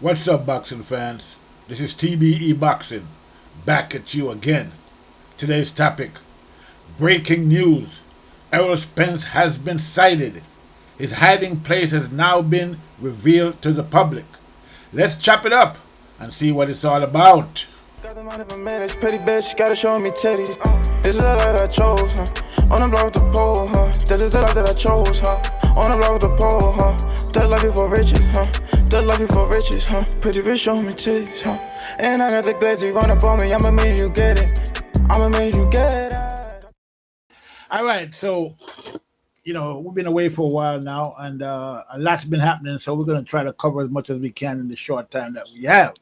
What's up, boxing fans? This is TBE Boxing, back at you again. Today's topic, breaking news. Errol Spence has been sighted. His hiding place has now been revealed to the public. Let's chop it up and see what it's all about. Got the money for minutes, pretty bitch, gotta show me titties. This is the life that I chose, huh? On the block with the pole, huh? This is the life that I chose, huh? On the block with the pole, huh? That life before riches, huh? That life before riches, huh? Pretty bitch, show me titties, huh? And I got the glazy run up on me, I'ma make you get it. I'ma make you get it. All right, so we've been away for a while now, and a lot's been happening. So we're going to try to cover as much as we can in the short time that we have.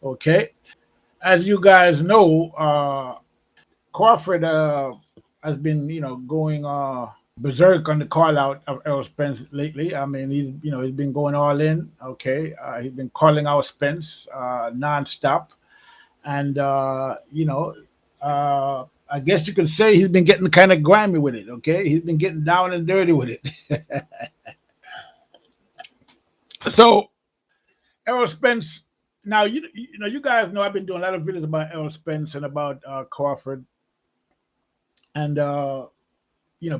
Okay, as you guys know, Crawford has been, going berserk on the call out of Errol Spence lately. I mean, he's been going all in. Okay, he's been calling out Spence nonstop, and I guess you could say he's been getting kind of grimy with it. Okay, he's been getting down and dirty with it. So Errol Spence. Now you guys know I've been doing a lot of videos about Errol Spence and about Crawford, and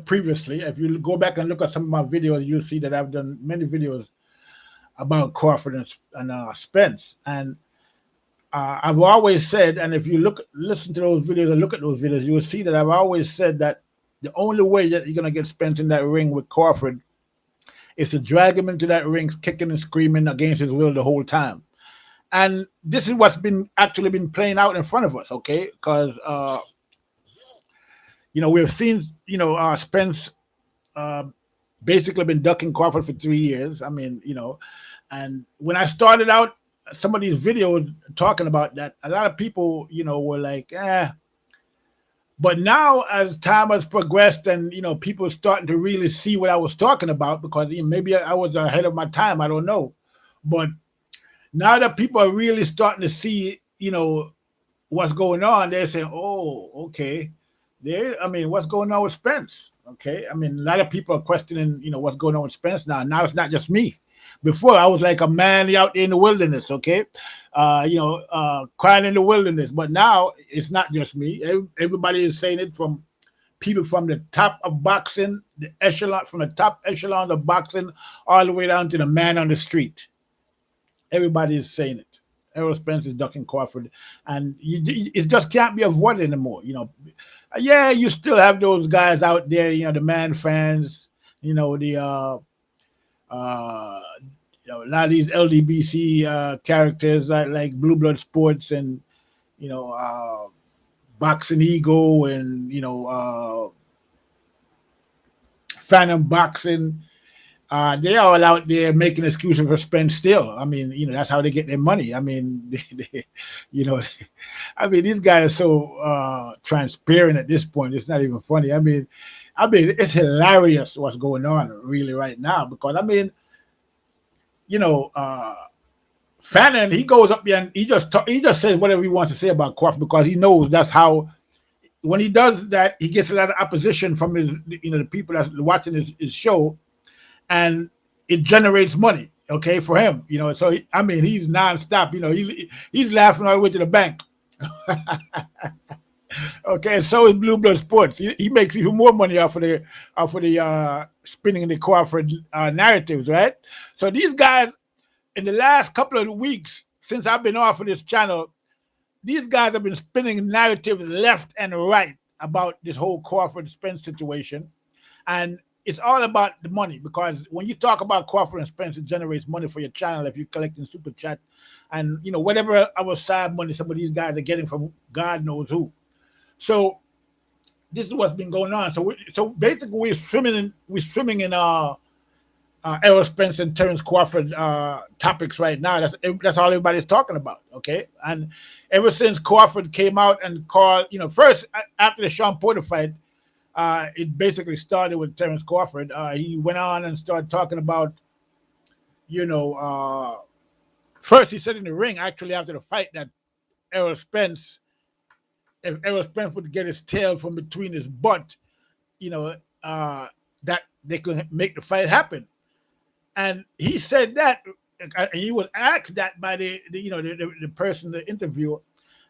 previously, if you go back and look at some of my videos, you'll see that I've done many videos about Crawford and Spence. And I've always said, and if you listen to those videos and look at those videos, you will see that I've always said that the only way that you're going to get Spence in that ring with Crawford is to drag him into that ring, kicking and screaming against his will the whole time. And this is what's actually been playing out in front of us, okay? Because we've seen, Spence basically been ducking Crawford for 3 years. I mean, and when I started out some of these videos talking about that, a lot of people, were like, eh. But now as time has progressed and, people starting to really see what I was talking about, because maybe I was ahead of my time, I don't know. But now that people are really starting to see, what's going on, they're saying, oh, okay. What's going on with Spence? Okay. I mean, a lot of people are questioning, what's going on with Spence now. Now it's not just me. Before I was like a man out there in the wilderness, okay? Crying in the wilderness. But now it's not just me. Everybody is saying it, from people from the top of boxing, from the top echelon of boxing, all the way down to the man on the street. Everybody is saying it. Errol Spence is ducking Crawford, and it just can't be avoided anymore. Yeah, you still have those guys out there, the man fans, the a lot of these LDBC characters like Blue Blood Sports and Boxing Ego and Phantom Boxing. They're all out there making excuses for Spence still. I mean, that's how they get their money. I mean, these guys are so transparent at this point. It's not even funny. I mean, it's hilarious what's going on really right now, because Fannin, he goes up there and he just says whatever he wants to say about Crawford, because he knows that's how. When he does that, he gets a lot of opposition from the people that's watching his show, and it generates money, okay, for him, So he's nonstop, he's laughing all the way to the bank. Okay, and so is Blue Blood Sports. He makes even more money off of the spinning the Crawford narratives, right? So these guys, in the last couple of weeks since I've been off of this channel, these guys have been spinning narratives left and right about this whole Crawford Spence situation, and it's all about the money, because when you talk about Crawford and Spence, it generates money for your channel if you're collecting super chat and whatever our side money some of these guys are getting from God knows who. So this is what's been going on. So basically, we're swimming in Errol Spence and Terence Crawford topics right now. That's all everybody's talking about. Okay, and ever since Crawford came out and called, first after the Shawn Porter fight, it basically started with Terence Crawford. He went on and started talking about, first he said in the ring, actually after the fight, that Errol Spence, if Errol Spence would get his tail from between his butt, that they could make the fight happen. And he said that and he was asked that by the person, the interviewer,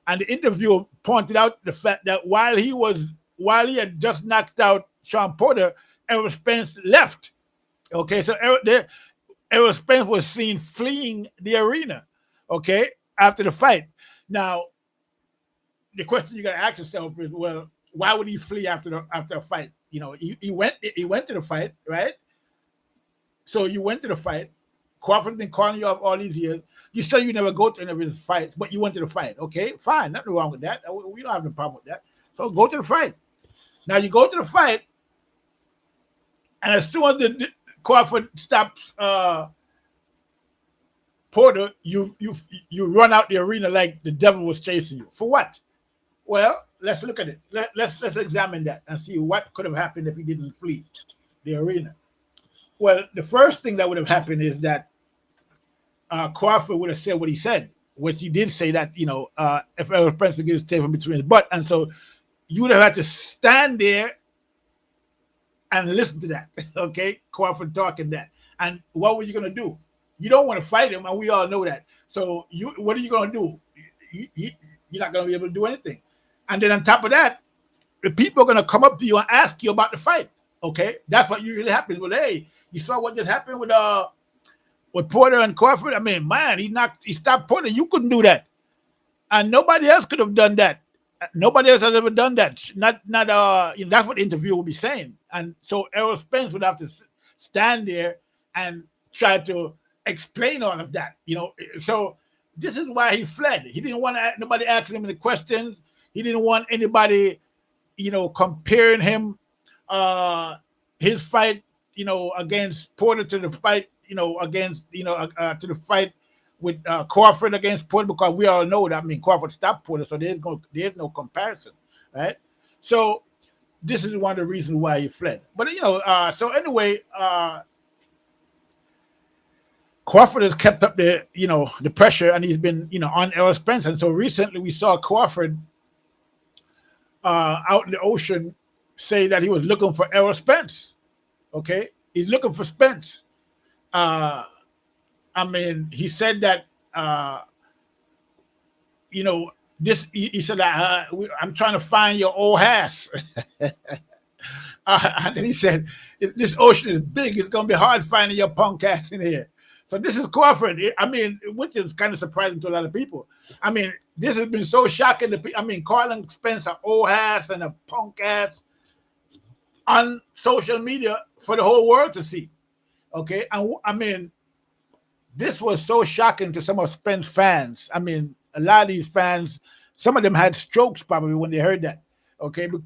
and the interviewer pointed out the fact that while he had just knocked out Shawn Porter, Errol Spence left. Okay, so Errol Spence was seen fleeing the arena. Okay, after the fight. Now, the question you got to ask yourself is, well, why would he flee after a fight? He went to the fight, right? So you went to the fight. Crawford's been calling you up all these years. You said you never go to any of his fights, but you went to the fight. Okay, fine, nothing wrong with that. We don't have no problem with that. So go to the fight. Now you go to the fight, and as soon as Crawford stops Porter, you run out the arena like the devil was chasing you. For what? Well, let's look at it. Let's examine that and see what could have happened if he didn't flee the arena. Well, the first thing that would have happened is that Crawford would have said what he said, which he did say that, if Errol Spence would get his tail from between his butt. And so you would have had to stand there and listen to that, okay? Crawford talking that. And what were you going to do? You don't want to fight him, and we all know that. So what are you going to do? You're not going to be able to do anything. And then on top of that, the people are going to come up to you and ask you about the fight, okay? That's what usually happens. Well, hey, you saw what just happened with Porter and Crawford? I mean, man, he stopped Porter. You couldn't do that. And nobody else could have done that. Nobody else has ever done that. That's what the interview will be saying. And so Errol Spence would have to stand there and try to explain all of that, So this is why he fled. He didn't want nobody asking him any questions. He didn't want anybody, comparing him, his fight, against Porter to the fight, against, to the fight with Crawford against Porter, because we all know that. I mean, Crawford stopped Porter, so there's no comparison, right? So this is one of the reasons why he fled. But so anyway, Crawford has kept up the pressure, and he's been on Errol Spence. And so recently we saw Crawford out in the ocean say that he was looking for Errol Spence. Okay, he's looking for Spence. I mean, he said that he said that I'm trying to find your old ass. And then he said, this ocean is big. It's going to be hard finding your punk ass in here. So this is Crawford. I mean, which is kind of surprising to a lot of people. I mean, this has been so shocking to people. I mean, calling Spence an old ass and a punk ass on social media for the whole world to see. Okay? And I mean, this was so shocking to some of Spence fans. I mean, a lot of these fans, some of them had strokes probably when they heard that. Okay? But,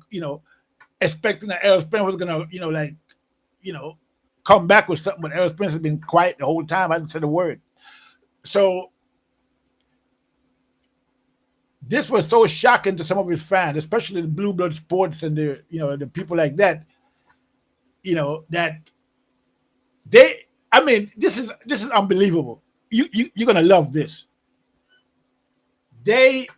expecting that Errol Spence was going to, come back with something, but Errol Spence has been quiet the whole time. I haven't said a word. So this was so shocking to some of his fans, especially the Blue Blood Sports and the people like that. That they. I mean, this is unbelievable. You're gonna love this. They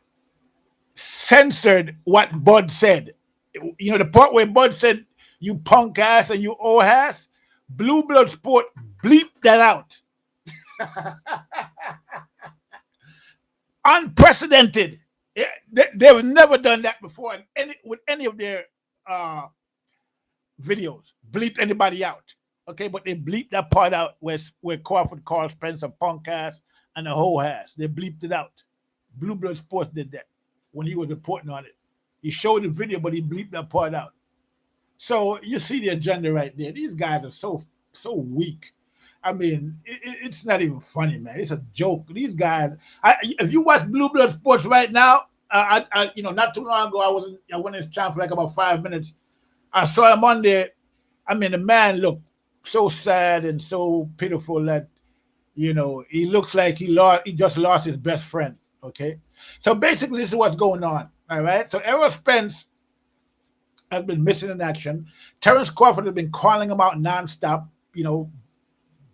censored what Bud said. The part where Bud said, "You punk ass and you old ass." Blue Blood Sport bleeped that out. Unprecedented. They've never done that before with any of their videos. Bleeped anybody out. Okay, but they bleeped that part out where Crawford called Spence a punk ass and a whole ass. They bleeped it out. Blue Blood Sports did that when he was reporting on it. He showed the video, but he bleeped that part out. So you see the agenda right there. These guys are so weak. I mean, it's not even funny, man. It's a joke. These guys. If you watch Blue Blood Sports right now, not too long ago, I went in his channel for like about 5 minutes. I saw him on there. I mean, the man looked so sad and so pitiful that he looks like he just lost his best friend. Okay, so basically, this is what's going on. All right. So Errol Spence has been missing in action. Terence Crawford has been calling him out nonstop,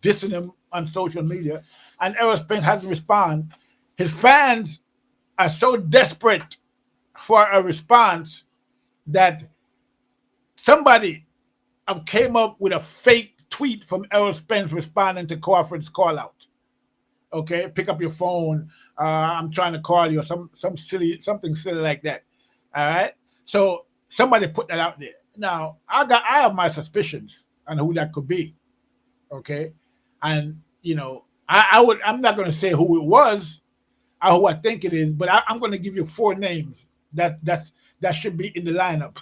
dissing him on social media, and Errol Spence hasn't responded. His fans are so desperate for a response that somebody came up with a fake tweet from Errol Spence responding to Crawford's call out. Okay, pick up your phone. I'm trying to call you, or something silly like that. All right. So somebody put that out there. Now I have my suspicions on who that could be. Okay, and I'm not going to say who it was or who I think it is, but I'm going to give you four names that should be in the lineup.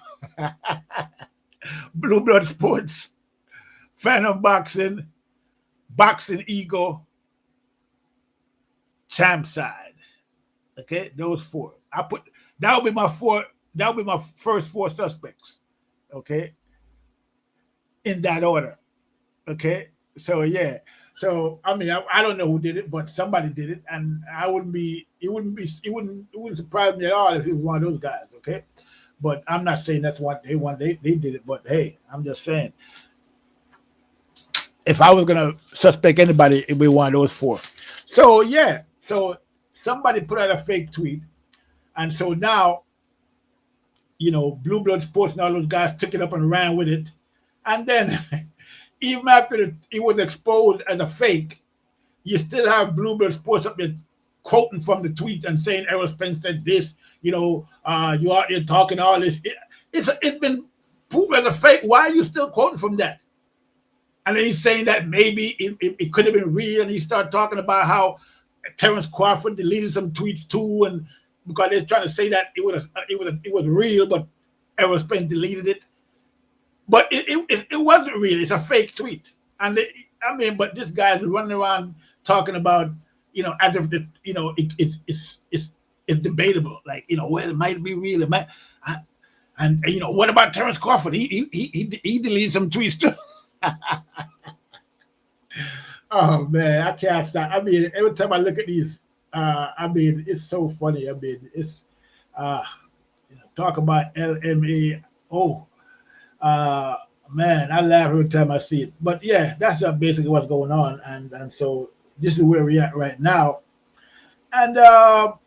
Blue Blood Sports, Phantom Boxing, Boxing Ego, Champ Side. Okay, those four. I put that will be my four. That will be my first four suspects. Okay, in that order. Okay, so yeah. So I mean, I don't know who did it, but somebody did it, and I wouldn't be. It wouldn't surprise me at all if it was one of those guys. Okay, but I'm not saying that's what they did it. But hey, I'm just saying if I was gonna suspect anybody, it'd be one of those four. So yeah, so somebody put out a fake tweet, and so now Blue Blood Sports and all those guys took it up and ran with it, and then even after it was exposed as a fake, you still have Blue Blood Sports up there quoting from the tweet and saying Errol Spence said this. You out there talking all this. It's been proven as a fake. Why are you still quoting from that? And then he's saying that maybe it could have been real, and he started talking about how Terence Crawford deleted some tweets too, and because they're trying to say that it was real, but Errol Spence deleted it. But it wasn't real. It's a fake tweet, and but this guy's running around talking about as if it's debatable. Like well, it might be real. It might, and what about Terence Crawford? He deleted some tweets too. Oh man, I can't stop. I mean, every time I look at these, it's so funny. I mean, it's talk about LMA. Oh, man, I laugh every time I see it. But yeah, that's basically what's going on, and so this is where we're at right now. And a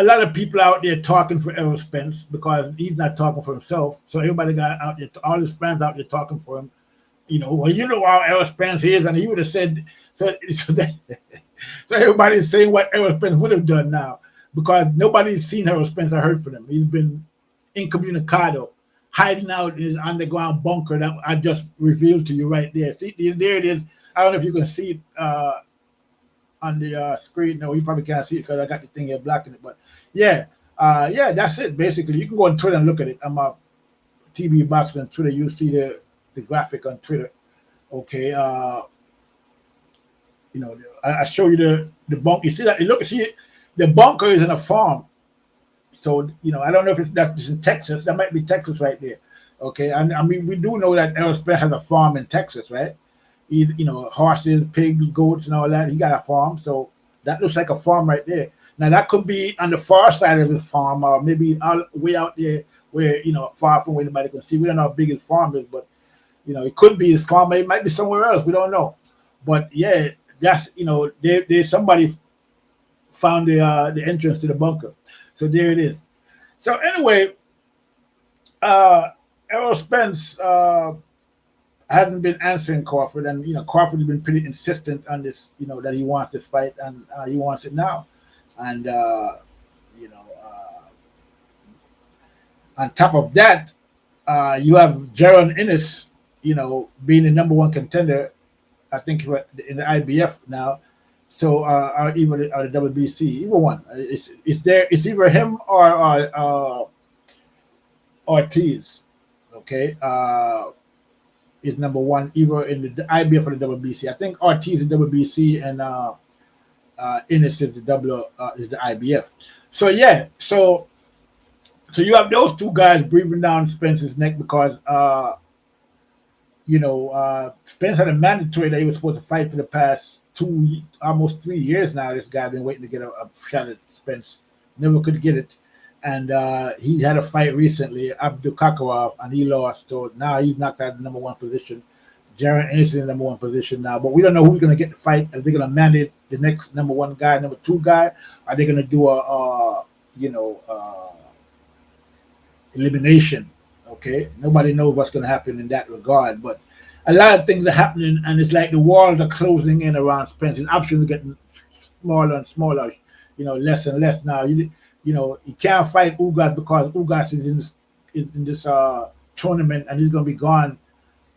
lot of people out there talking for Errol Spence because he's not talking for himself. So everybody got out there, all his friends out there talking for him. Well, how Errol Spence is, and he would have said so. So everybody's saying what Errol Spence would have done now because nobody's seen Errol Spence or heard from him. He's been incommunicado, hiding out in his underground bunker that I just revealed to you right there. See, there it is. I don't know if you can see it on the screen. No, you probably can't see it because I got the thing here blocking it. But yeah, that's it. Basically, you can go on Twitter and look at it. I'm a TV Boxing on Twitter. You see the graphic on Twitter. Okay, I show you the bunker. You see that? See it. The bunker is in a farm. So I don't know if that's in Texas. That might be Texas right there. Okay, and I mean we do know that Errol Spence has a farm in Texas, right? Horses, pigs, goats, and all that. He got a farm, so that looks like a farm right there. Now that could be on the far side of his farm, or maybe way out there where far from where anybody can see. We don't know how big his farm is, but it could be his farm. It might be somewhere else. We don't know. But yeah, that's there's somebody found the entrance to the bunker. So there it is. So anyway, Errol Spence hasn't been answering Crawford, and Crawford has been pretty insistent on this, that he wants this fight, and he wants it now. And on top of that, you have Jaron Ennis, being the number one contender. I think in the IBF now. So or even the WBC, either one. It's either him or Ortiz. Okay, is number one either in the IBF or the WBC. I think Ortiz is the WBC and Ennis is the IBF. So yeah, so you have those two guys breathing down Spence's neck because Spence had a mandatory that he was supposed to fight for the past almost 3 years now. This guy been waiting to get a shot at Spence, never could get it, and he had a fight recently, Abdul Kakarov, and he lost. So now he's knocked out the number one position. Jaron Ennis is in the number one position now, but we don't know who's going to get the fight. Are they going to mandate the next number one guy, number two guy? Are they going to do a elimination? Okay, nobody knows what's going to happen in that regard, but a lot of things are happening, and it's like the walls are closing in around Spence. His options are getting smaller and smaller, less and less now. You can't fight Ugas because Ugas is in this tournament, and he's going to be gone.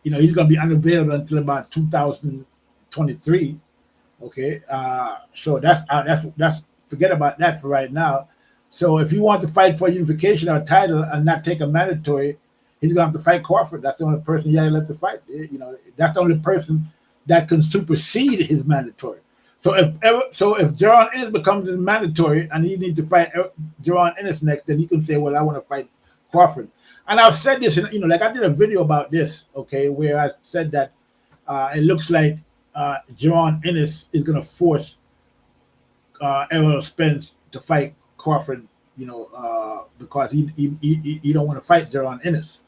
He's going to be unavailable until about 2023. Okay, so that's forget about that for right now. So if you want to fight for unification or title and not take a mandatory, he's gonna have to fight Crawford. That's the only person he has left to fight. That's the only person that can supersede his mandatory. So if Jaron Ennis becomes his mandatory and he needs to fight Jaron Ennis next, then he can say, well, I want to fight Crawford. And I've said this, like I did a video about this, okay, where I said that it looks like Jaron Ennis is gonna force Errol Spence to fight Crawford, because he don't want to fight Jaron Ennis.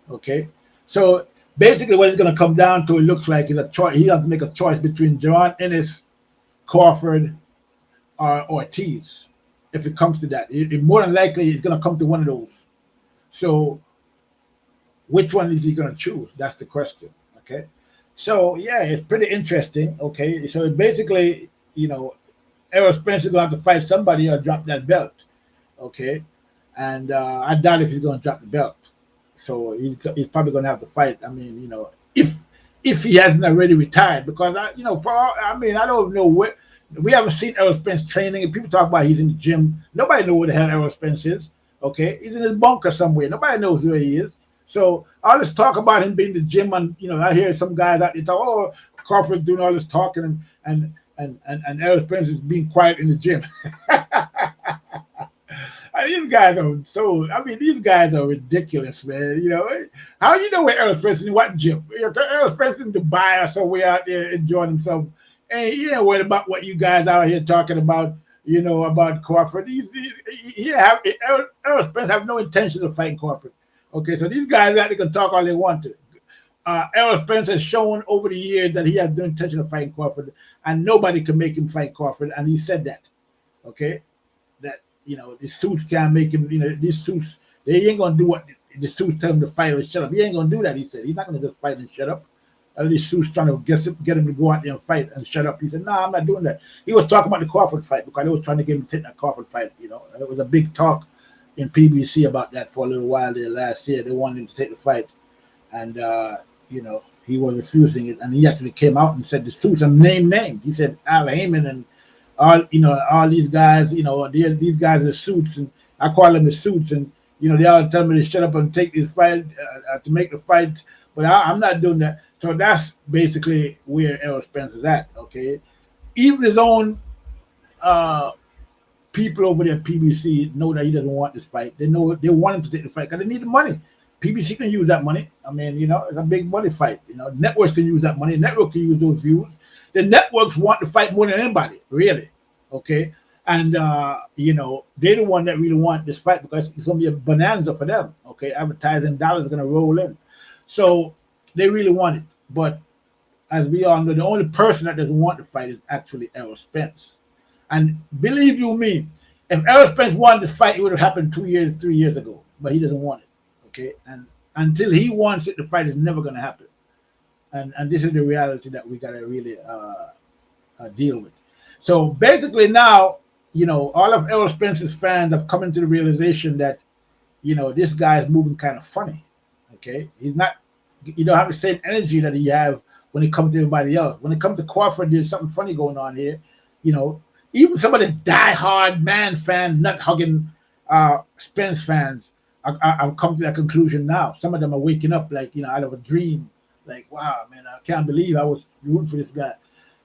Okay, so basically, what it's going to come down to, it looks like, is a choice. He has to make a choice between Jaron Ennis, Crawford, or Ortiz. If it comes to that, it more than likely it's going to come to one of those. So, which one is he going to choose? That's the question. Okay, so yeah, it's pretty interesting. Okay, so basically, Errol Spence is going to have to fight somebody or drop that belt. Okay, and I doubt if he's going to drop the belt. So he's probably going to have to fight. I mean, if he hasn't already retired, because I don't know what, we haven't seen Errol Spence training, and people talk about he's in the gym. Nobody knows where the hell Errol Spence is. Okay, he's in his bunker somewhere. Nobody knows where he is. So all this talk about him being in the gym, and I hear some guys out there talk, oh, Crawford's doing all this talking, and Errol Spence is being quiet in the gym. These guys are ridiculous, man. How where Errol Spence is in what gym? Errol Spence in Dubai or somewhere out there enjoying himself. And he ain't worried about what you guys out here talking about, about Crawford. Errol Spence have no intention of fighting Crawford. Okay, so these guys out there can talk all they want to. Errol Spence has shown over the years that he has no intention of fighting Crawford, and nobody can make him fight Crawford, and he said that. Okay, that the suits can't make him. These suits, they ain't gonna do what the suits tell him to fight or shut up. He ain't gonna do that. He said he's not gonna just fight and shut up. All these suits trying to get him to go out there and fight and shut up. He said, "No, I'm not doing that." He was talking about the Crawford fight because they was trying to get him to take that Crawford fight. It was a big talk in PBC about that for a little while there last year. They wanted him to take the fight, and he was refusing it, and he actually came out and said the suits are named. He said Al Heyman and all these guys, these guys are suits, and I call them the suits, and they all tell me to shut up and take this fight to make the fight, but I'm not doing that. So that's basically where Errol Spence is at. Okay, even his own people over there at PBC know that he doesn't want this fight. They know they want him to take the fight because they need the money. PBC can use that money. I mean, it's a big money fight. Networks can use that money. Network can use those views. The networks want to fight more than anybody, really. Okay, and they're the one that really want this fight because it's gonna be a bonanza for them. Okay, advertising dollars are gonna roll in, so they really want it. But as we all know, the only person that doesn't want the fight is actually Errol Spence. And believe you me, if Errol Spence wanted this fight, it would have happened 3 years ago. But he doesn't want it. Okay, and until he wants it, the fight is never going to happen. And this is the reality that we got to really deal with. So basically now, all of Errol Spence's fans have come into the realization that, this guy is moving kind of funny. Okay, he's not, don't have the same energy that he have when it comes to everybody else. When it comes to Crawford, there's something funny going on here. Even some of the diehard man fan, nut hugging Spence fans, I've come to that conclusion now. Some of them are waking up like, out of a dream. Like, wow, man, I can't believe I was rooting for this guy.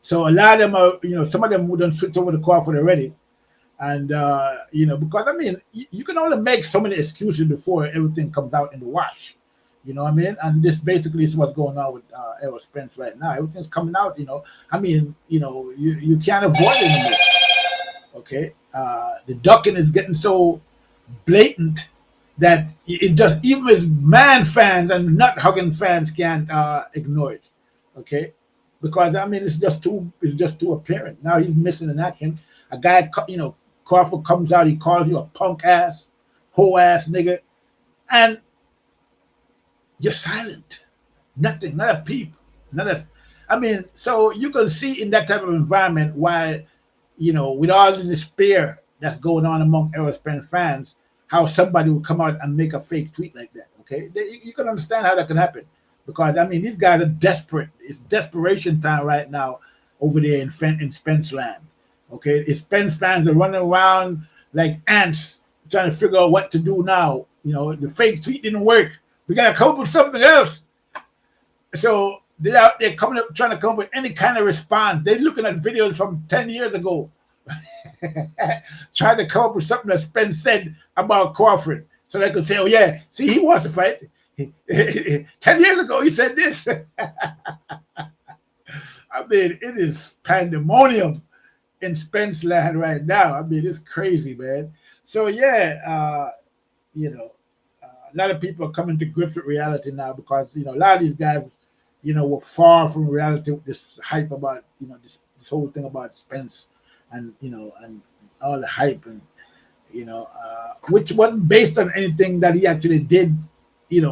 So a lot of them are, some of them would have switched over to Crawford already. And, because, I mean, you can only make so many excuses before everything comes out in the wash. You know what I mean? And this basically is what's going on with Errol Spence right now. Everything's coming out, I mean, you can't avoid it anymore. Okay? The ducking is getting so blatant that it just, even as man fans and nut hugging fans can't ignore it. Okay? Because I mean it's just too apparent. Now he's missing in action. A guy, Crawford comes out, he calls you a punk ass, hoe ass nigga, and you're silent. Nothing, not a peep. Not a, I mean, so you can see in that type of environment why, with all the despair that's going on among Errol Spence fans, how somebody would come out and make a fake tweet like that. Okay, you can understand how that can happen because I mean these guys are desperate. It's desperation time right now over there in Spence land. Okay, it's Spence fans are running around like ants trying to figure out what to do now. The fake tweet didn't work. We gotta come up with something else. So they're out there coming up trying to come up with any kind of response. They're looking at videos from 10 years ago, trying to come up with something that Spence said about Crawford. So they could say, oh yeah, see, he wants to fight. 10 years ago, he said this. I mean, it is pandemonium in Spence land right now. I mean, it's crazy, man. So yeah, a lot of people are coming to grips with reality now because a lot of these guys, were far from reality with this hype about this whole thing about Spence and and all the hype and which wasn't based on anything that he actually did, in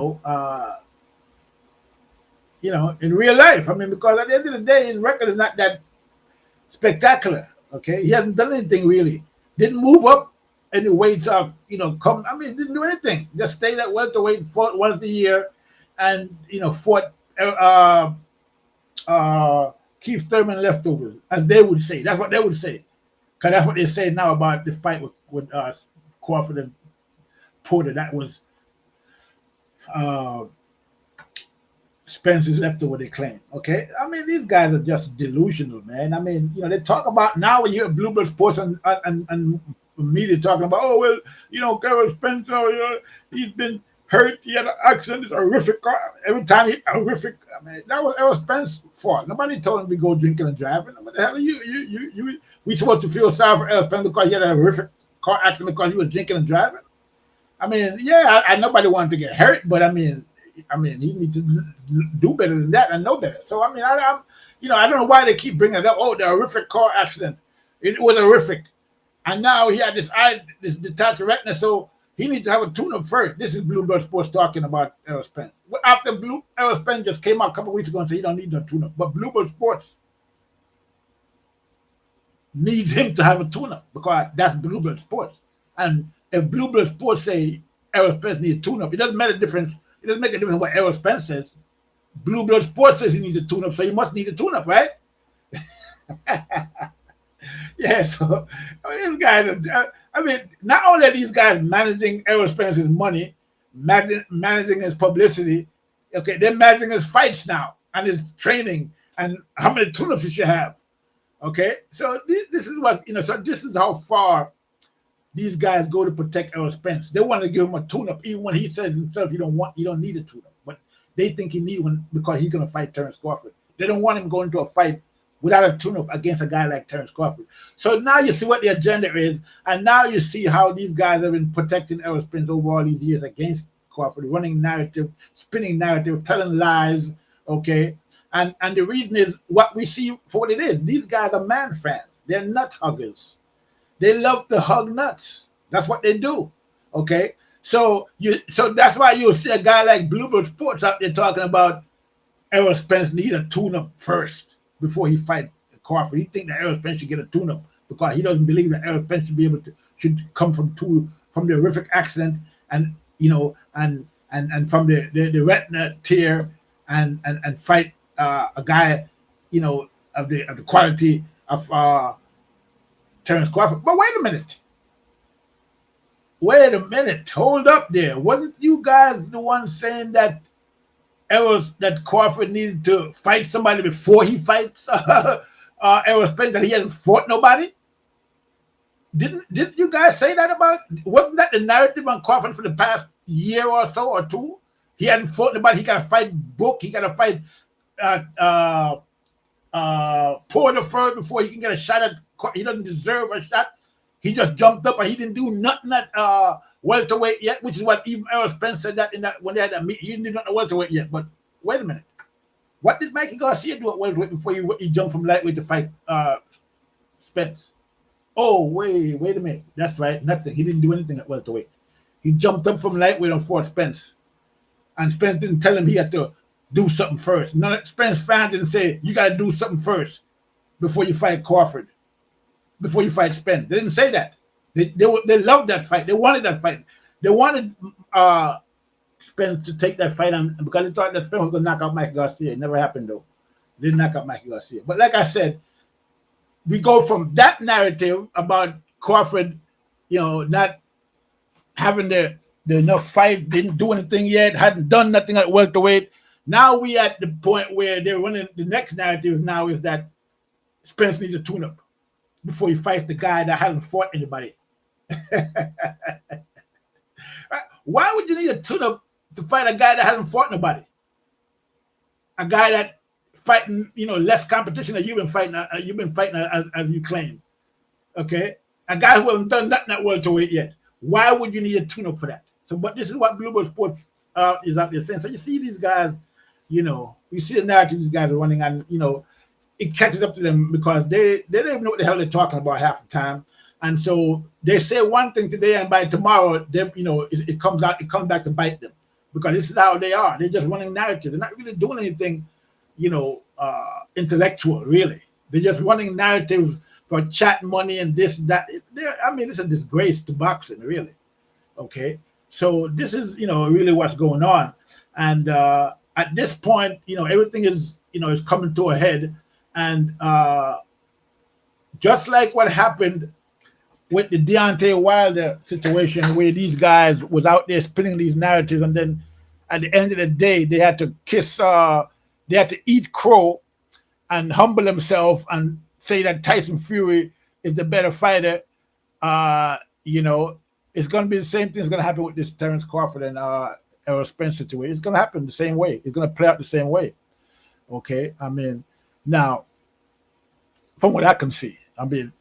real life. I mean, because at the end of the day, his record is not that spectacular. Okay, he hasn't done anything really. Didn't move up any weights up. Come. I mean, didn't do anything. Just stayed at welterweight, fought once a year, and fought Keith Thurman leftovers, as they would say. That's what they would say, because that's what they say now about the fight with Crawford and Porter. That was Spence's leftover, they claim. Okay, I mean these guys are just delusional, man. I mean, they talk about now when you hear Bluebird Sports and media talking about, oh well, Errol Spence, he's been hurt, he had an accident, it's horrific. Every time he horrific. I mean, that was Errol Spence's fault. Nobody told him to go drinking and driving. What the hell are you we supposed to feel sorry for Errol Spence because he had a horrific car accident because he was drinking and driving? I mean, yeah, I nobody wanted to get hurt, but I mean, he needs to do better than that and know better. So I mean, I don't know why they keep bringing it up. Oh, the horrific car accident. It was horrific, and now he had this detached retina, so he needs to have a tune-up first. This is Bluebird Sports talking about Errol Spence. After Errol Spence just came out a couple of weeks ago and said he don't need no tune-up, but Bluebird Sports needs him to have a tune-up because that's Bluebird Sports. And if Bluebird Sports say Errol Spence needs a tune-up, it doesn't make a difference what Errol Spence says. Bluebird Sports says he needs a tune-up, so he must need a tune-up, right? Yeah, so these guys not only are these guys managing Errol Spence's money, managing his publicity, okay, they're managing his fights now and his training and how many tune-ups he should have. Okay, so this is what so this is how far these guys go to protect Errol Spence. They want to give him a tune-up, even when he says himself you don't need a tune-up, but they think he need one because he's going to fight Terence Crawford. They don't want him going to a fight without a tune-up against a guy like Terence Crawford. So now you see what the agenda is, and now you see how these guys have been protecting Errol Spence over all these years against Crawford, running narrative, spinning narrative, telling lies, okay? And the reason is what we see for what it is. These guys are man fans. They're nut huggers. They love to hug nuts. That's what they do, okay? So that's why you'll see a guy like Bluebird Sports out there talking about Errol Spence need a tune-up first before he fight Crawford. He think that Errol Spence should get a tune-up because he doesn't believe that Errol Spence should come from the horrific accident and and from the retina tear and fight a guy of the quality of Terence Crawford. But wait a minute, hold up there. Wasn't you guys the ones saying that Crawford needed to fight somebody before he fights Errol Spence, that he hasn't fought nobody? Didn't you guys say that about? Wasn't that the narrative on Crawford for the past year or so or two? He hadn't fought nobody. He got to fight Book. He got to fight Porter first before he can get a shot at. He doesn't deserve a shot. He just jumped up and he didn't do nothing at welterweight yet, which is what even Errol Spence said that when they had that meet. He didn't do nothing at welterweight yet. But wait a minute, what did Mikey Garcia do at welterweight before he jumped from lightweight to fight Spence? Oh wait a minute, that's right, nothing. He didn't do anything at welterweight. He jumped up from lightweight and fought Spence, and Spence didn't tell him he had to do something first. None of Spence fans didn't say you got to do something first before you fight Crawford, before you fight Spence. They didn't say that. They loved that fight. They wanted that fight. They wanted Spence to take that fight on because they thought that Spence was going to knock out Mikey Garcia. It never happened though. They didn't knock out Mikey Garcia. But like I said, we go from that narrative about Crawford, not having the enough fight, didn't do anything yet, hadn't done nothing at welterweight. Now we at the point where they're running. The next narrative now is that Spence needs a tune-up before he fights the guy that hasn't fought anybody. Why would you need a tune-up to fight a guy that hasn't fought nobody? A guy that fighting, less competition that you've been fighting as you claim. Okay? A guy who hasn't done nothing at welterweight yet. Why would you need a tune-up for that? So, but this is what Global Sports is out there saying. So you see these guys, you see the narrative these guys are running, and it catches up to them because they don't even know what the hell they're talking about half the time. And so they say one thing today, and by tomorrow, it comes back to bite them because this is how they are. They're just running narratives. They're not really doing anything, intellectual. Really, they're just running narratives for chat money and this, that. It's a disgrace to boxing, really. Okay, so this is really what's going on, and at this point, everything is is coming to a head, and just like what happened with the Deontay Wilder situation, where these guys was out there spinning these narratives, and then at the end of the day, they had to they had to eat crow and humble themselves and say that Tyson Fury is the better fighter. It's going to be the same thing that's going to happen with this Terence Crawford and Errol Spence situation. It's going to happen the same way. It's going to play out the same way. Okay? Now, from what I can see,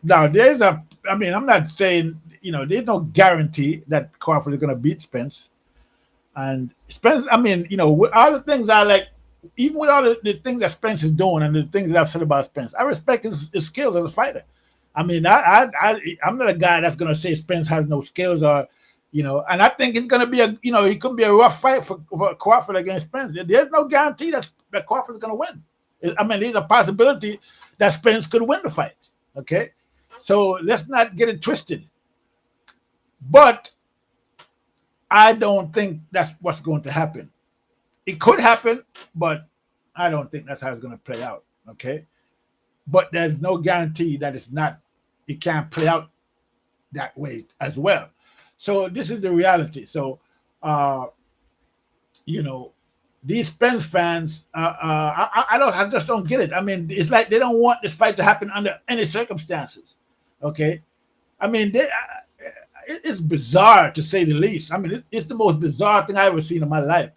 now I'm not saying, there's no guarantee that Crawford is going to beat Spence. And Spence, with all the things even with all the things that Spence is doing and the things that I've said about Spence, I respect his skills as a fighter. I'm not a guy that's going to say Spence has no skills or, and I think it's going to be he could be a rough fight for Crawford against Spence. There's no guarantee that Crawford is going to win. There's a possibility that Spence could win the fight. Okay. So let's not get it twisted. But I don't think that's what's going to happen. It could happen, but I don't think that's how it's going to play out. Okay. But there's no guarantee that it can't play out that way as well. So this is the reality. So, these Spence fans, I just don't get it. It's like they don't want this fight to happen under any circumstances. Okay. It's bizarre to say the least. It's the most bizarre thing I've ever seen in my life.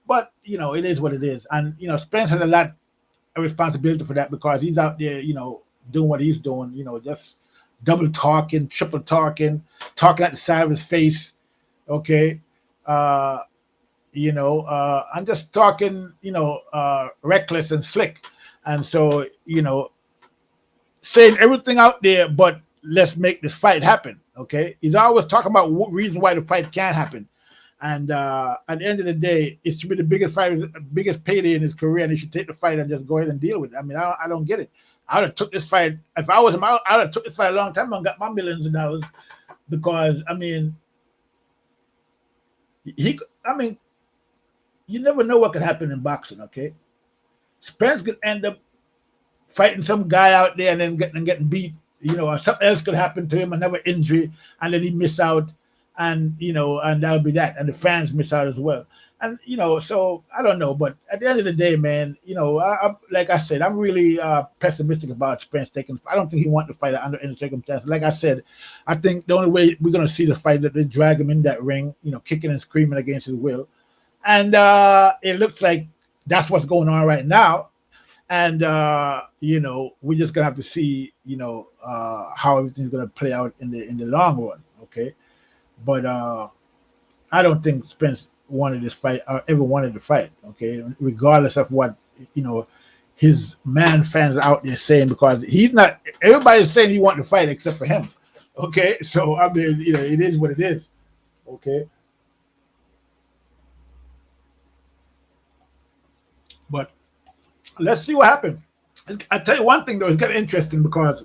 But, it is what it is. And, Spence has a lot of responsibility for that because he's out there, doing what he's doing, just double talking, triple talking at the side of his face. Okay. I'm just talking, reckless and slick. And so, saying everything out there, but let's make this fight happen. Okay. He's always talking about reasons why the fight can't happen. And at the end of the day, it should be the biggest payday in his career, and he should take the fight and just go ahead and deal with it. I don't get it. I would have took this fight if I was him. I would have took this fight a long time ago and got my millions of dollars because you never know what could happen in boxing. Okay, Spence could end up fighting some guy out there and then getting beat. Or something else could happen to him, another injury, and then he miss out. And and that'll be that, and the fans miss out as well. And so I don't know, but at the end of the day, man, like I said, I'm really pessimistic about Spence taking. I don't think he wants to fight under any circumstances. Like I said, I think the only way we're gonna see the fight that they drag him in that ring, kicking and screaming against his will, and it looks like that's what's going on right now. And we're just gonna have to see, how everything's gonna play out in the long run. Okay. But I don't think Spence wanted this fight or ever wanted to fight, okay, regardless of what, his fans out there saying, because he's not, everybody's saying he wanted to fight except for him, okay? So, it is what it is, okay? let's see what happens. I tell you one thing though, it's getting interesting because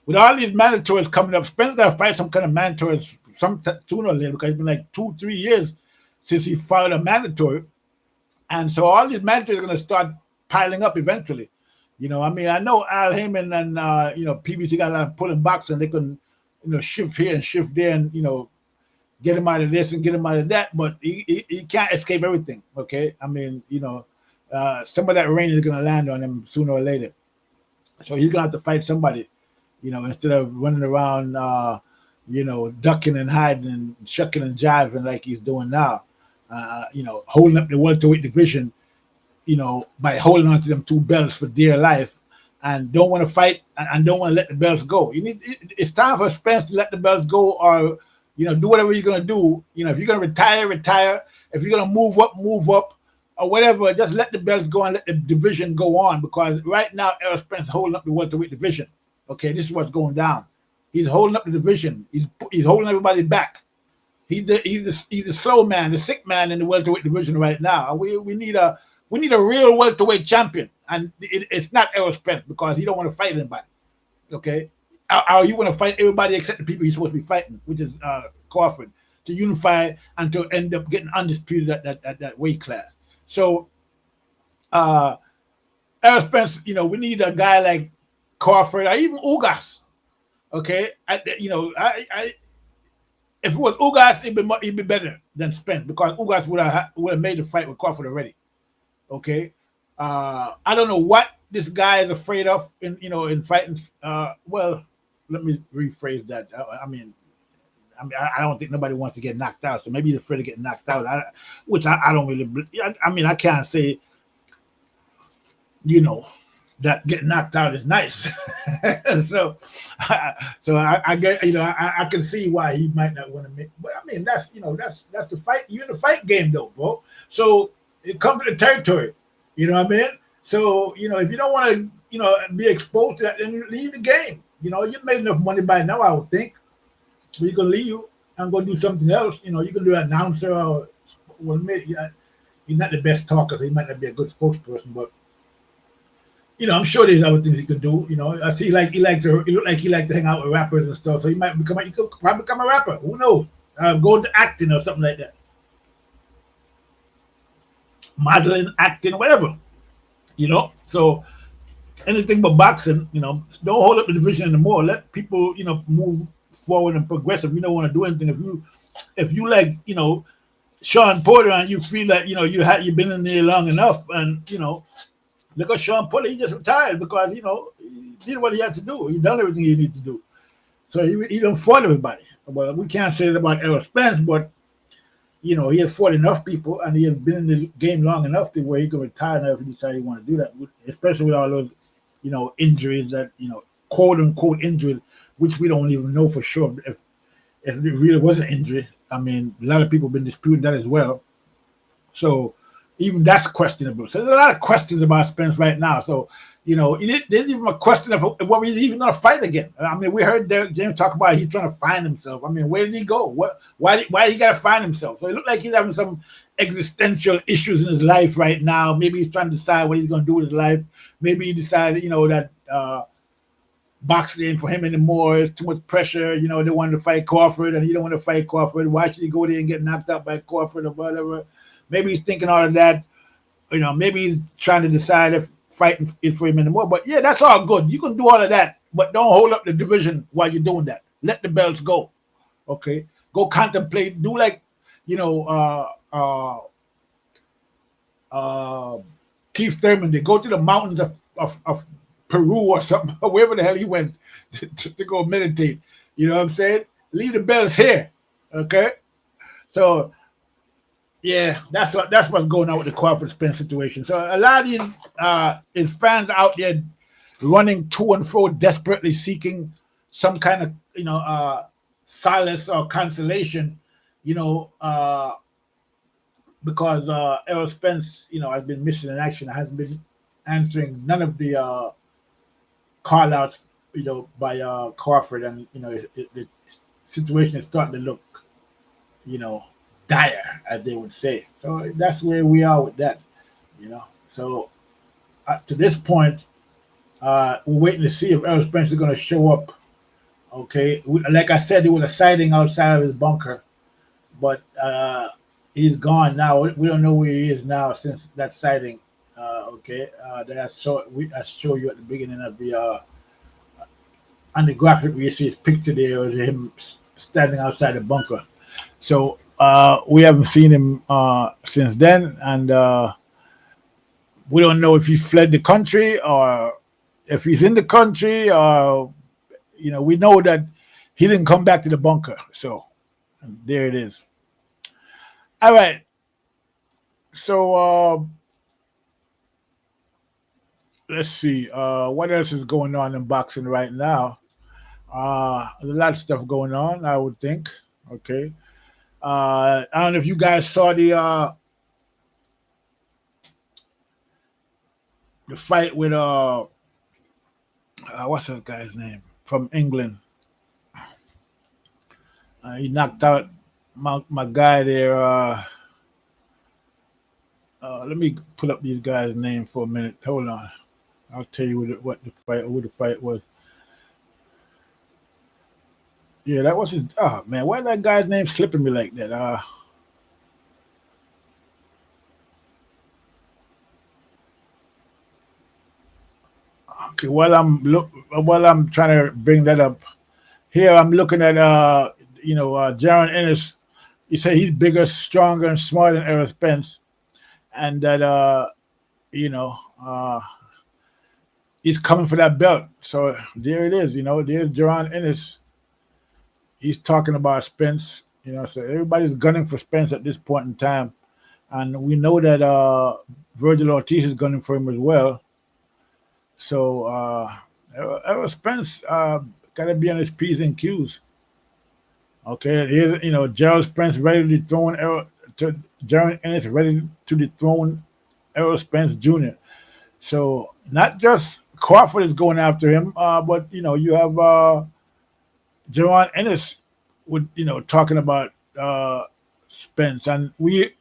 with all these mandatories coming up, Spence got to fight some kind of mandatories sooner or later because it's been like 2, 3 years since he filed a mandatory, and so all these mandatories are going to start piling up eventually. I mean, I know Al Heyman and PBC got a lot of pulling box, and they can shift here and shift there, and get him out of this and get him out of that, but he can't escape everything. Okay, I mean, some of that rain is going to land on him sooner or later, so he's going to have to fight somebody, instead of running around, ducking and hiding and shucking and jiving like he's doing now. Holding up the welterweight division, by holding on to them two belts for dear life, and don't want to fight and don't want to let the belts go. It's time for Spence to let the belts go, or do whatever you're gonna do. If you're gonna retire, retire. If you're gonna move up, or whatever, just let the belts go and let the division go on. Because right now, Errol Spence is holding up the welterweight division. Okay, this is what's going down. He's holding up the division. He's holding everybody back. He's the slow man, the sick man in the welterweight division right now. We need a real welterweight champion, and it's not Errol Spence because he don't want to fight anybody. Okay, you want to fight everybody except the people he's supposed to be fighting, which is Crawford, to unify and to end up getting undisputed at that weight class. So, Errol Spence, we need a guy like Crawford or even Ugas. Okay, if it was Ugas, it'd be better than Spence because Ugas would have made the fight with Crawford already. Okay, I don't know what this guy is afraid of in fighting. Well, let me rephrase that. I don't think nobody wants to get knocked out, so maybe he's afraid of getting knocked out. Which I don't really. I can't say. That getting knocked out is nice. so I get I can see why he might not want to make. But I mean that's the fight. You're in the fight game though, bro. So it comes to the territory. You know what I mean? So if you don't want to be exposed to that, then you leave the game. You've made enough money by now, I would think. So you can leave and go do something else. You can do an announcer or maybe he's not the best talker, so he might not be a good spokesperson, but. I'm sure there's other things he could do. I see he likes to hang out with rappers and stuff. So he could probably become a rapper. Who knows? Go into acting or something like that. Modeling, acting, whatever. So anything but boxing, don't hold up the division anymore. Let people, move forward and progress. If you don't want to do anything, if you like, Shawn Porter and you feel like, you've been in there long enough and, look at Shawn Porter. He just retired because he did what he had to do. He done everything he needed to do. So he done fought everybody. Well, we can't say that about Errol Spence, but he has fought enough people and he has been in the game long enough to where he can retire now if he decides he want to do that. Especially with all those injuries that quote unquote injuries, which we don't even know for sure if it really was an injury. I mean, a lot of people have been disputing that as well. So. Even that's questionable. So there's a lot of questions about Spence right now. So, there's even a question of what he's even going to fight again. I mean, we heard Derek James talk about he's trying to find himself. I mean, where did he go? Why he got to find himself? So it looked like he's having some existential issues in his life right now. Maybe he's trying to decide what he's going to do with his life. Maybe he decided, that boxing ain't for him anymore. It's too much pressure. They wanted to fight Crawford and he don't want to fight Crawford. Why should he go there and get knocked out by Crawford or whatever? Maybe he's thinking all of that. Maybe he's trying to decide if fighting is for him anymore. But yeah, that's all good. You can do all of that, but don't hold up the division while you're doing that. Let the belts go. Okay? Go contemplate. Do like, Keith Thurman did. Go to the mountains of Peru or something, or wherever the hell he went to go meditate. You know what I'm saying? Leave the belts here. Okay? So yeah, that's what's going on with the Crawford Spence situation. So a lot of these fans out there running to and fro, desperately seeking some kind of solace or consolation, because Errol Spence, has been missing in action, hasn't been answering none of the call outs, by Crawford, and the situation is starting to look, dire, as they would say. So that's where we are with that, So to this point, we're waiting to see if Errol Spence is going to show up. Okay, like I said, there was a sighting outside of his bunker, but he's gone now. We don't know where he is now since that sighting. Okay, that I show you at the beginning of the on the graphic where you see his picture there of him standing outside the bunker. So we haven't seen him since then, and we don't know if he fled the country or if he's in the country. We know that he didn't come back to the bunker. So there it is. All right. So let's see. What else is going on in boxing right now? There's a lot of stuff going on, I would think. Okay. I don't know if you guys saw the fight with what's this guy's name from England? He knocked out my guy there. Let me pull up these guys' name for a minute. Hold on. I'll tell you who the fight was. Yeah, that was his. Oh man, why that guy's name slipping me like that? Okay, while I'm trying to bring that up, here I'm looking at Jaron Ennis. He said he's bigger, stronger, and smarter than Errol Spence, and that he's coming for that belt. So there it is. There's Jaron Ennis. He's talking about Spence. So everybody's gunning for Spence at this point in time, and we know that Virgil Ortiz is gunning for him as well. So Errol Spence got to be on his P's and Q's. Okay, Gerald Spence ready to dethrone Jaron Ennis ready to dethrone Errol Spence Jr. So not just Crawford is going after him, but you have Jaron Ennis with talking about Spence, and we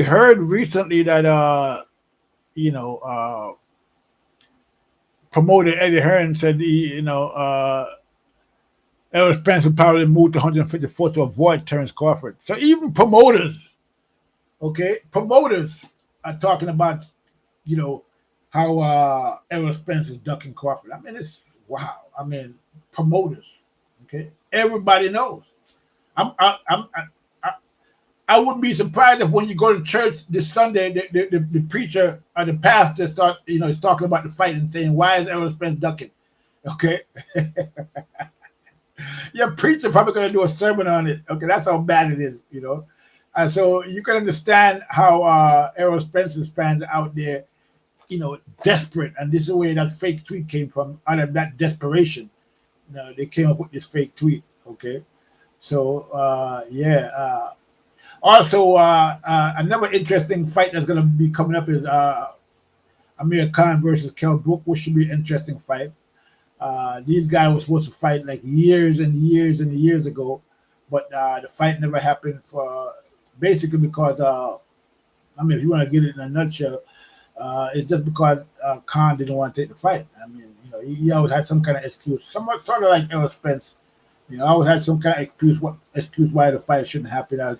heard recently that promoter Eddie Hearn said Errol Spence would probably move to 154 to avoid Terence Crawford. So even promoters are talking about how Errol Spence is ducking Crawford. I mean, it's wow. I mean, promoters. Okay, everybody knows. I wouldn't be surprised if when you go to church this Sunday, the preacher or the pastor is talking about the fight and saying, "Why is Errol Spence ducking?" Okay, your preacher probably going to do a sermon on it. Okay, that's how bad it is, And so you can understand how Errol Spence's fans are out there, desperate, and this is where that fake tweet came from. Out of that desperation, they came up with this fake tweet. Okay, so also another interesting fight that's going to be coming up is Amir Khan versus Kell Brook, which should be an interesting fight. These guys were supposed to fight like years and years and years ago, but the fight never happened for basically because if you want to get it in a nutshell, it's just because Khan didn't want to take the fight. I mean, he always had some kind of excuse, somewhat sort of like Errol Spence. Always had some kind of excuse why the fight shouldn't happen.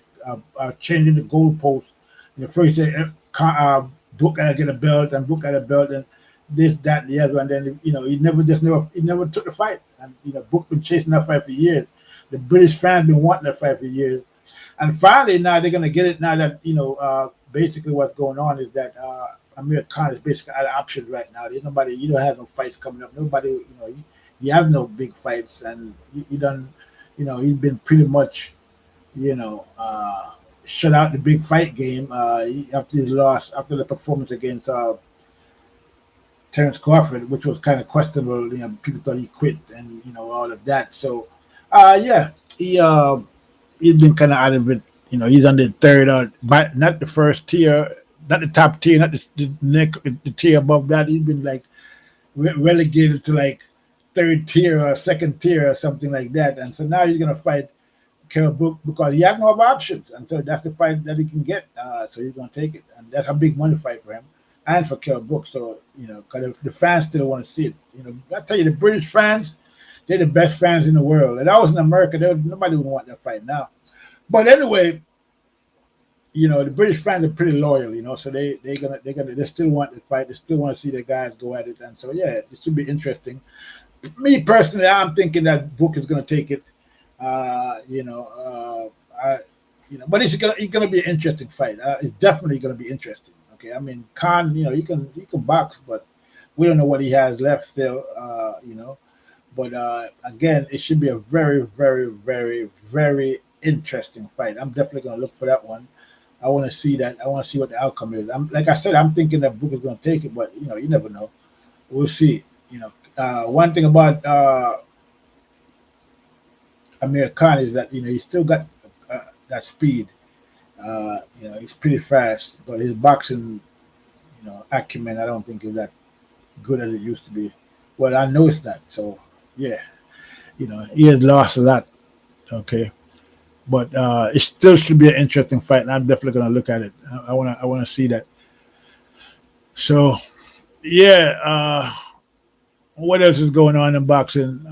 Changing the goalposts. First he said Brook gotta get a belt, and Brook got a belt, and this, that, and the other, and then he never took the fight. And Brook been chasing that fight for years. The British fans been wanting that fight for years, and finally now they're gonna get it. Now that basically what's going on is that Amir Khan is basically out of options right now. There's nobody. You don't have no fights coming up. Nobody. You have no big fights, and you don't. He's been pretty much. Shut out the big fight game after his loss, after the performance against Terence Crawford, which was kind of questionable. People thought he quit, and all of that. So, he's been kind of out of it. He's on the third, but not the first tier, not the top tier, not the tier above that. He's been like relegated to like third tier or second tier or something like that. And so now he's gonna fight Kell Brook because he has no other options, and so that's the fight that he can get. So he's gonna take it, and that's a big money fight for him. and for Kell Brook. So because the fans still want to see it. I tell you, the British fans, they're the best fans in the world. And I was in America, nobody would want that fight now. But anyway, the British fans are pretty loyal, so they still want the fight. They still want to see the guys go at it, and so yeah, it should be interesting. Me personally, I'm thinking that Book is going to take it. But it's gonna be an interesting fight. It's definitely gonna be interesting. Okay, I mean, Khan, he can box, but we don't know what he has left still. But again, it should be a very, very, very, very interesting fight. I'm definitely gonna look for that one. I want to see that. I want to see what the outcome is. Like I said, I'm thinking that Book is gonna take it, but you never know. We'll see. One thing about Amir Khan is that he's still got that speed. He's pretty fast, but his boxing, acumen, I don't think is that good as it used to be. Well, I know it's not. So yeah, he has lost a lot. Okay, but it still should be an interesting fight, and I'm definitely gonna look at it. I wanna see that. So yeah, what else is going on in boxing?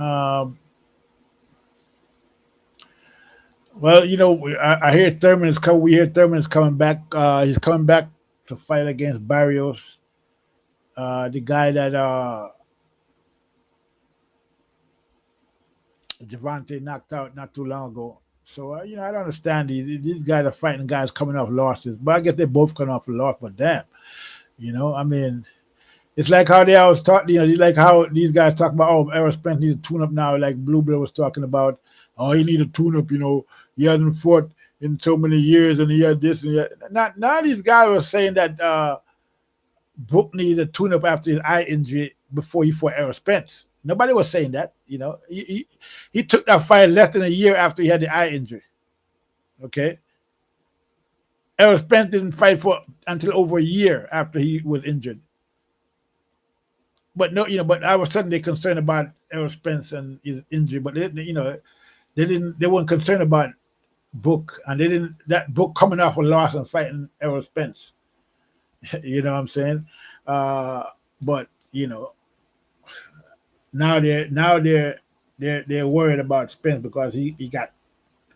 Well, I hear Thurman is coming. We hear Thurman is coming back. He's coming back to fight against Barrios, the guy that Javante knocked out not too long ago. So I don't understand these guys are fighting guys coming off losses, but I guess they're both coming off a loss. But damn, I mean, it's like how they always talk. Like how these guys talk about, oh, Errol Spence needs a tune up now. Like Blue Bill was talking about, oh, he need a tune up. He hasn't fought in so many years, and he had this and that. None of these guys were saying that Book needed a tune up after his eye injury before he fought Errol Spence. Nobody was saying that. He took that fight less than a year after he had the eye injury. Okay. Errol Spence didn't fight for until over a year after he was injured. But no, but I was suddenly concerned about Errol Spence and his injury, but they weren't concerned about Book, and they didn't that Book coming off a loss and fighting Errol Spence. You know what I'm saying? But now they're worried about Spence because he got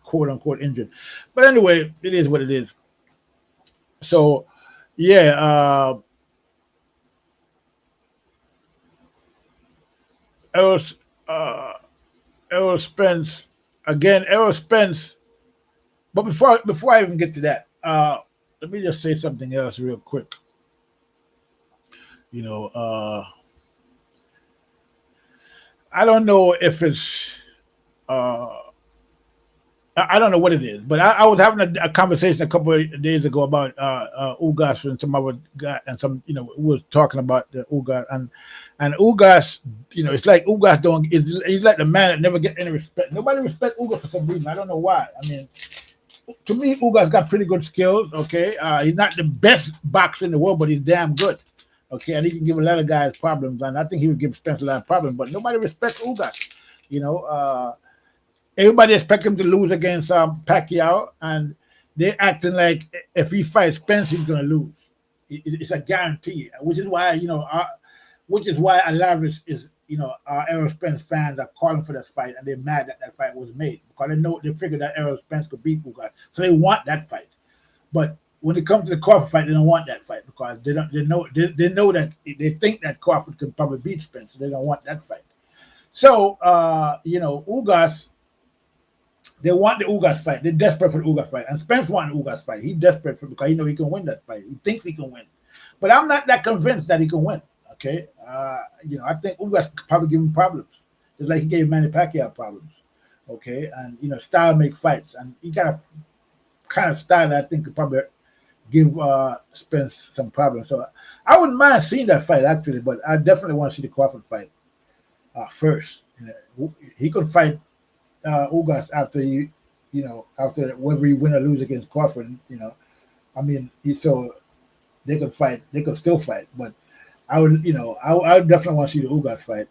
quote unquote injured. But anyway, it is what it is. So yeah, Errol Spence again. Errol Spence. But before I even get to that, let me just say something else real quick. I don't know if it's I don't know what it is, but I was having a conversation a couple of days ago about Ugas and some other guy, and some we was talking about the Ugas and Ugas. It's like Ugas he's like the man that never get any respect. Nobody respects Ugas for some reason. I don't know why. I mean, to me, Ugas got pretty good skills. Okay, he's not the best boxer in the world, but he's damn good. Okay, and he can give a lot of guys problems, and I think he would give Spence a lot of problems. But nobody respects Ugas. Everybody expect him to lose against Pacquiao, and they're acting like if he fights Spence, he's going to lose. It's a guarantee, which is why a lot of our Errol Spence fans are calling for this fight, and they're mad that fight was made because they figured that Errol Spence could beat Ugas, so they want that fight. But when it comes to the Crawford fight, they don't want that fight because they know that they think that Crawford can probably beat Spence, so they don't want that fight. So Ugas. They want the Ugas fight. They're desperate for the Ugas fight. And Spence wants the Ugas fight. He's desperate for it because he knows he can win that fight. He thinks he can win. But I'm not that convinced that he can win. Okay? I think Ugas could probably give him problems. Just like he gave Manny Pacquiao problems. Okay? And, style make fights. And he got a kind of style that I think could probably give Spence some problems. So I wouldn't mind seeing that fight, actually. But I definitely want to see the Crawford fight first. He could fight Ugas after after whether he win or lose against Crawford, I mean, so they could fight, they could still fight, but I would definitely want to see the Ugas fight.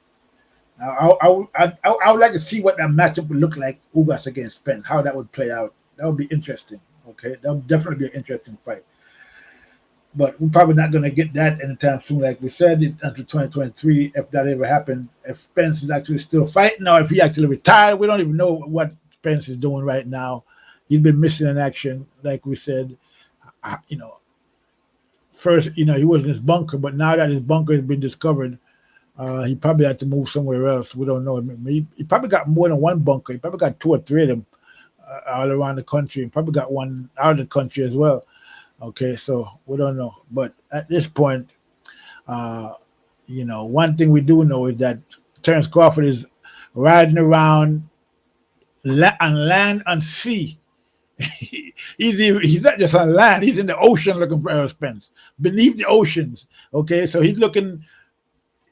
I would like to see what that matchup would look like, Ugas against Spence, how that would play out. That would be interesting. Okay, that would definitely be an interesting fight. But we're probably not going to get that anytime soon, like we said, until 2023, if that ever happened. If Spence is actually still fighting, or if he actually retired, we don't even know what Spence is doing right now. He's been missing in action, like we said. You know, first, he was in his bunker, but now that his bunker has been discovered, he probably had to move somewhere else. We don't know. He probably got more than one bunker. He probably got two or three of them all around the country, and probably got one out of the country as well. Okay, so we don't know. But at this point, uh, one thing we do know is that Terence Crawford is riding around on land and sea. He's not just on land; he's in the ocean looking for Errol Spence, beneath the oceans. Okay, so he's looking.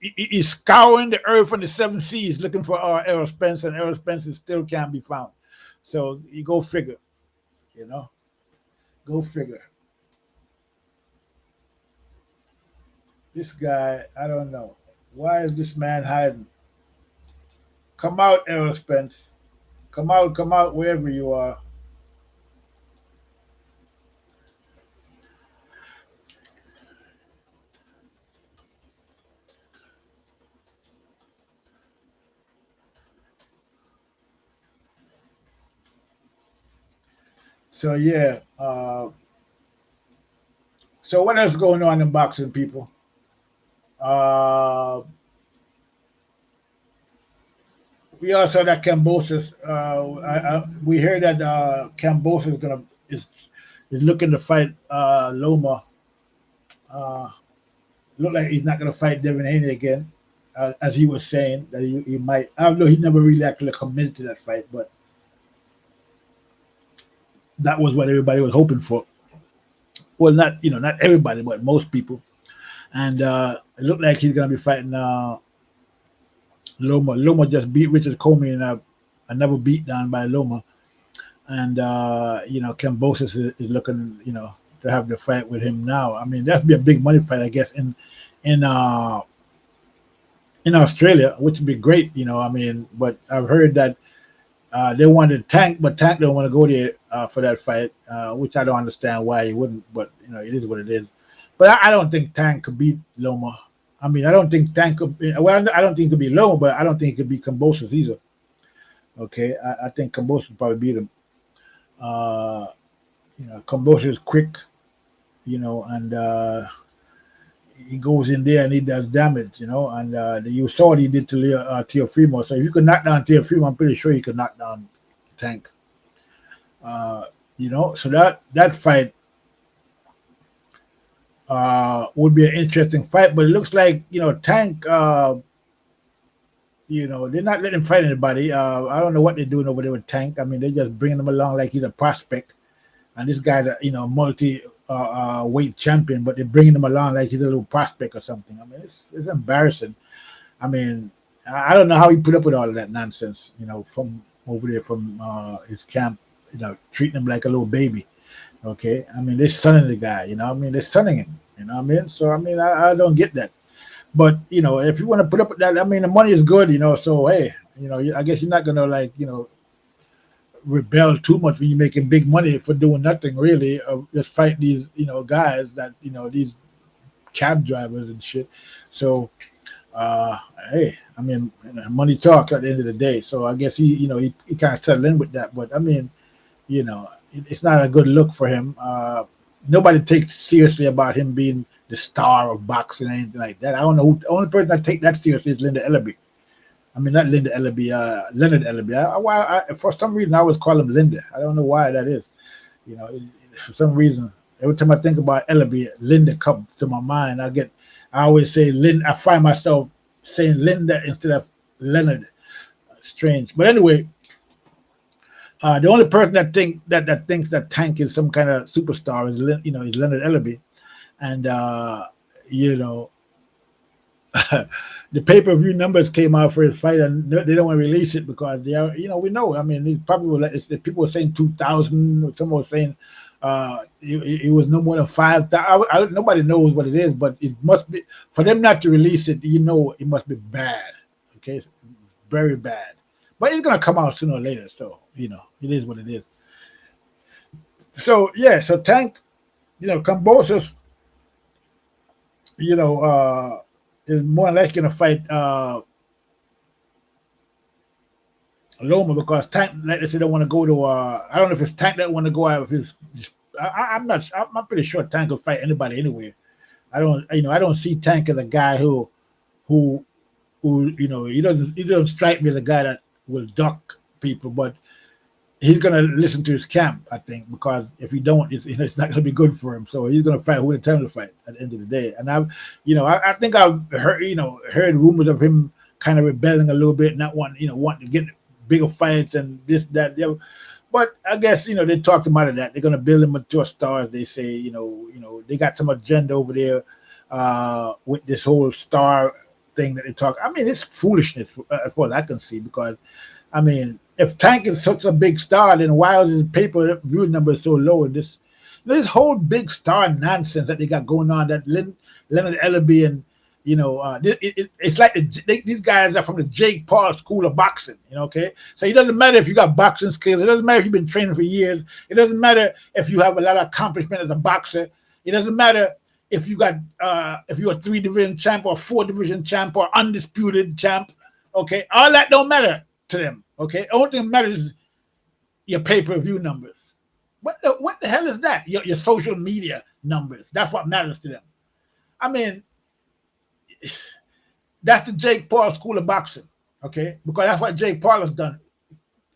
He's scouring the earth and the seven seas looking for Errol Spence, and Errol Spence still can't be found. So you go figure, you know, go figure. This guy, I don't know. Why is this man hiding? Come out, Errol Spence. Come out, wherever you are. So yeah. So what else going on in boxing, people? Uh, we also that Cambosis. We heard that Cambosis is looking to fight Loma. Uh, Look like he's not going to fight Devin Haney again, as he was saying that he might. I don't know. He never really actually committed to that fight, but that was what everybody was hoping for. Well, not everybody, but most people. And it looked like he's going to be fighting Loma. Loma just beat Richard Comey in another beat down by Loma. And Cambosis is looking, to have the fight with him now. I mean, that'd be a big money fight, I guess, in Australia, which would be great. I mean, but I've heard that they wanted Tank, but Tank don't want to go there for that fight, which I don't understand why he wouldn't. But it is what it is. But I don't think Tank could beat Loma. I mean, I don't think Tank could. Well, I don't think it could be Loma, but I don't think it could be Cambosis either. Okay, I think Cambosis would probably beat him. Cambosis is quick, and he goes in there and he does damage, and you saw what he did to Teofimo. So if you could knock down Teofimo, I'm pretty sure you could knock down Tank. So that fight would be an interesting fight, but it looks like Tank. They're not letting him fight anybody. I don't know what they're doing over there with Tank. I mean, they're just bringing him along like he's a prospect, and this guy's a multi weight champion, but they're bringing him along like he's a little prospect or something. I mean, it's embarrassing. I mean, I don't know how he put up with all of that nonsense, from over there from his camp, treating him like a little baby. Okay, I mean, they're sunning the guy, I mean, they're sunning him, I mean, so I mean, I don't get that. But if you want to put up with that, I mean, the money is good, so hey, I guess you're not gonna rebel too much when you're making big money for doing nothing really, just fight these guys that these cab drivers and shit. So hey, I mean, money talks at the end of the day. So I guess he kind of settled in with that. But I mean, it's not a good look for him. Nobody takes seriously about him being the star of boxing or anything like that. I don't know who, the only person that take that seriously is Linda Ellaby. I mean, not Linda Ellaby, Leonard Ellaby. For some reason, I always call him Linda. I don't know why that is. For some reason, every time I think about Ellaby, Linda comes to my mind. I always say Linda. I find myself saying Linda instead of Leonard. Strange, but anyway, the only person that thinks that Tank is some kind of superstar is Leonard Ellaby, and the pay-per-view numbers came out for his fight, and they don't want to release it because they are, we know. I mean, it probably people were saying 2,000. Some were saying it was no more than 5,000. Nobody knows what it is, but it must be for them not to release it. It must be bad. Okay, very bad. But it's gonna come out sooner or later, so it is what it is. So yeah, so Tank, Cambosos, you know, is more likely going to fight Loma because Tank, like they said, don't want to go to. I don't know if it's Tank that want to go out. If it's, I'm not. I'm pretty sure Tank will fight anybody anywhere. I don't. I don't see Tank as a guy who he doesn't strike me as a guy that will duck people, but he's gonna listen to his camp, I think, because if he don't, it's not gonna be good for him. So he's gonna fight who they tell him to fight at the end of the day. And I think I've heard rumors of him kind of rebelling a little bit, not wanting to get bigger fights and this, that, the other. But I guess they talked him out of that. They're gonna build him into a star, as they say. They got some agenda over there with this whole star thing that they talk. I mean, it's foolishness as far as I can see, because I mean, if Tank is such a big star, then why is his paper view number so low? And this whole big star nonsense that they got going on, that Leonard Ellerby and it's like these guys are from the Jake Paul School of Boxing. Okay, so it doesn't matter if you got boxing skills. It doesn't matter if you've been training for years. It doesn't matter if you have a lot of accomplishment as a boxer. It doesn't matter if you got if you're a 3-division champ or 4-division champ or undisputed champ. Okay, all that don't matter to them. Okay, only thing that matters is your pay-per-view numbers. What the hell is that? Your social media numbers. That's what matters to them. I mean, that's the Jake Paul School of Boxing. Okay, because that's what Jake Paul has done.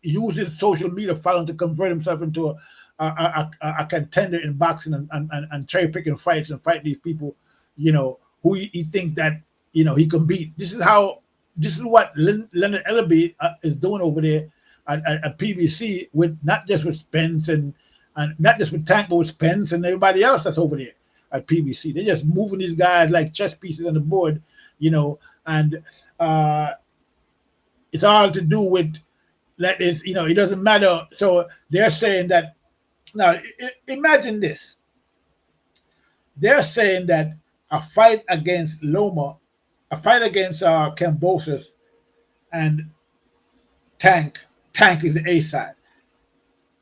He uses social media following to convert himself into a contender in boxing and cherry picking fights and fight these people, who he thinks that he can beat. This is what Leonard Ellerby is doing over there at PBC, with not just with Spence and not just with Tank, but with Spence and everybody else that's over there at PBC. They're just moving these guys like chess pieces on the board, and it's all to do with that. It doesn't matter. So they're saying that now. Imagine this. They're saying that a fight against Loma, a fight against Kambosos and Tank is the A side.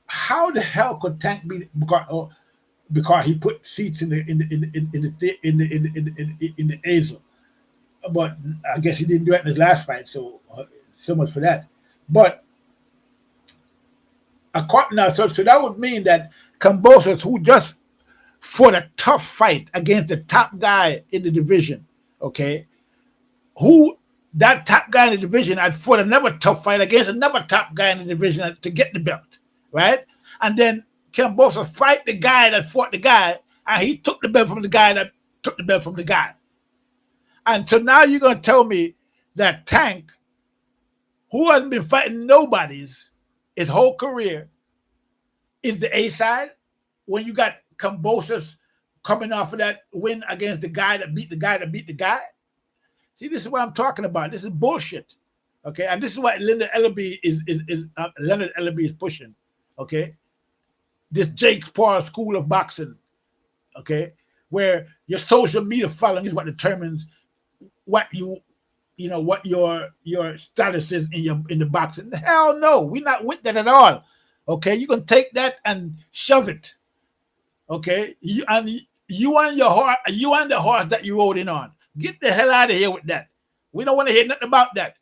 How the hell could Tank be, because he put seats in the Azel? But I guess he didn't do it in his last fight, so much for that. But so that would mean that Kambosos, who just fought a tough fight against the top guy in the division, okay, who that top guy in the division had fought another tough fight against another top guy in the division to get the belt, right? And then Kambosos fight the guy that fought the guy, and he took the belt from the guy that took the belt from the guy. And so now you're going to tell me that Tank, who hasn't been fighting nobody's his whole career, is the A side when you got Kambosos coming off of that win against the guy that beat the guy that beat the guy? See, this is what I'm talking about. This is bullshit. Okay, and this is what Leonard Ellerby is pushing. Okay, this Jake Paul School of Boxing. Okay, where your social media following is what determines what what your status is in the boxing. Hell no, we're not with that at all. Okay, you can take that and shove it. Okay, you and the horse that you rode in on. Get the hell out of here with that. We don't want to hear nothing about that.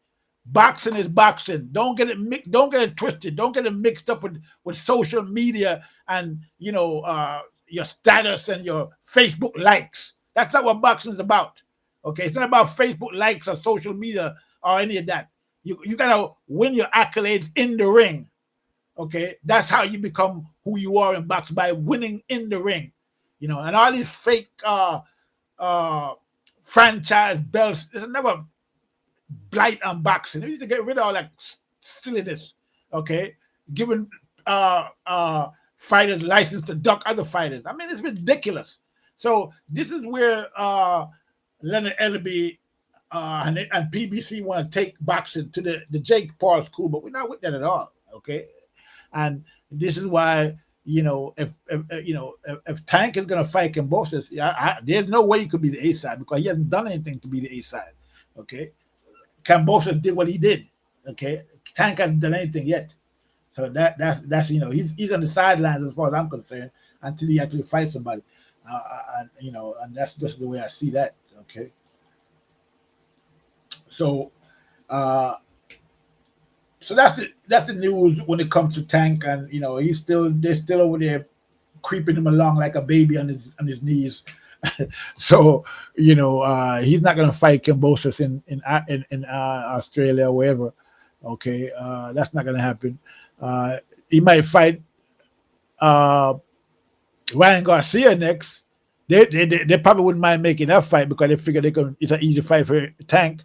Boxing is boxing. Don't get it twisted. Don't get it mixed up with social media and your status and your Facebook likes. That's not what boxing is about. Okay, it's not about Facebook likes or social media or any of that. You gotta win your accolades in the ring. Okay, that's how you become who you are in boxing, by winning in the ring. And all these fake franchise belts, this is never blight on boxing. We need to get rid of all that silliness. Okay, giving fighters license to duck other fighters. I mean, it's ridiculous. So this is where Leonard Ellerby and PBC want to take boxing to the Jake Paul School, but we're not with that at all. Okay, and this is why if Tank is going to fight Kambosos, there's no way he could be the A side, because he hasn't done anything to be the A side. Okay, Kambosos did what he did. Okay, Tank hasn't done anything yet. So that's he's on the sidelines as far as I'm concerned until he actually fights somebody. And that's just the way I see that. Okay, so uh, so that's it. That's the news when it comes to Tank, and they're still over there creeping him along like a baby on his knees. So he's not going to fight Kambosos in Australia or wherever. Okay, that's not going to happen. He might fight uh, Ryan Garcia next. They probably wouldn't mind making that fight because they figure it's an easy fight for Tank.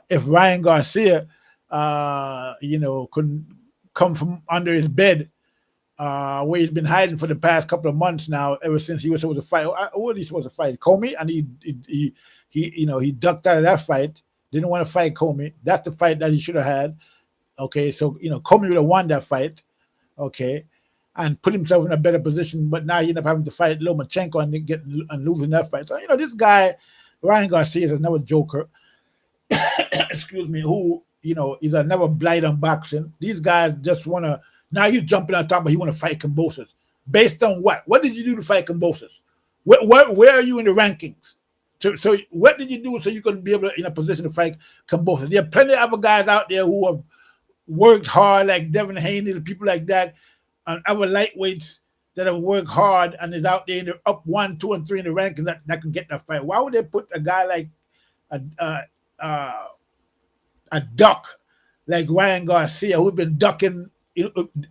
If Ryan Garcia, couldn't come from under his bed, where he's been hiding for the past couple of months now, ever since he was supposed to fight. What was he supposed to fight? Comey, and he ducked out of that fight. Didn't want to fight Comey. That's the fight that he should have had. Okay, so Comey would have won that fight. Okay, and put himself in a better position. But now he ended up having to fight Lomachenko and losing that fight. So this guy Ryan Garcia is another joker. Excuse me, who is another blight on boxing. These guys just want to. Now he's jumping on top, but he want to fight Kambosos. Based on what? What did you do to fight Kambosos? Where are you in the rankings? So what did you do so you could be able in a position to fight Kambosos? There are plenty of other guys out there who have worked hard, like Devin Haney and people like that, and other lightweights that have worked hard and is out there in the up 1, 2, and 3 in the rankings that can get that fight. Why would they put a guy like a duck like Ryan Garcia, who's been ducking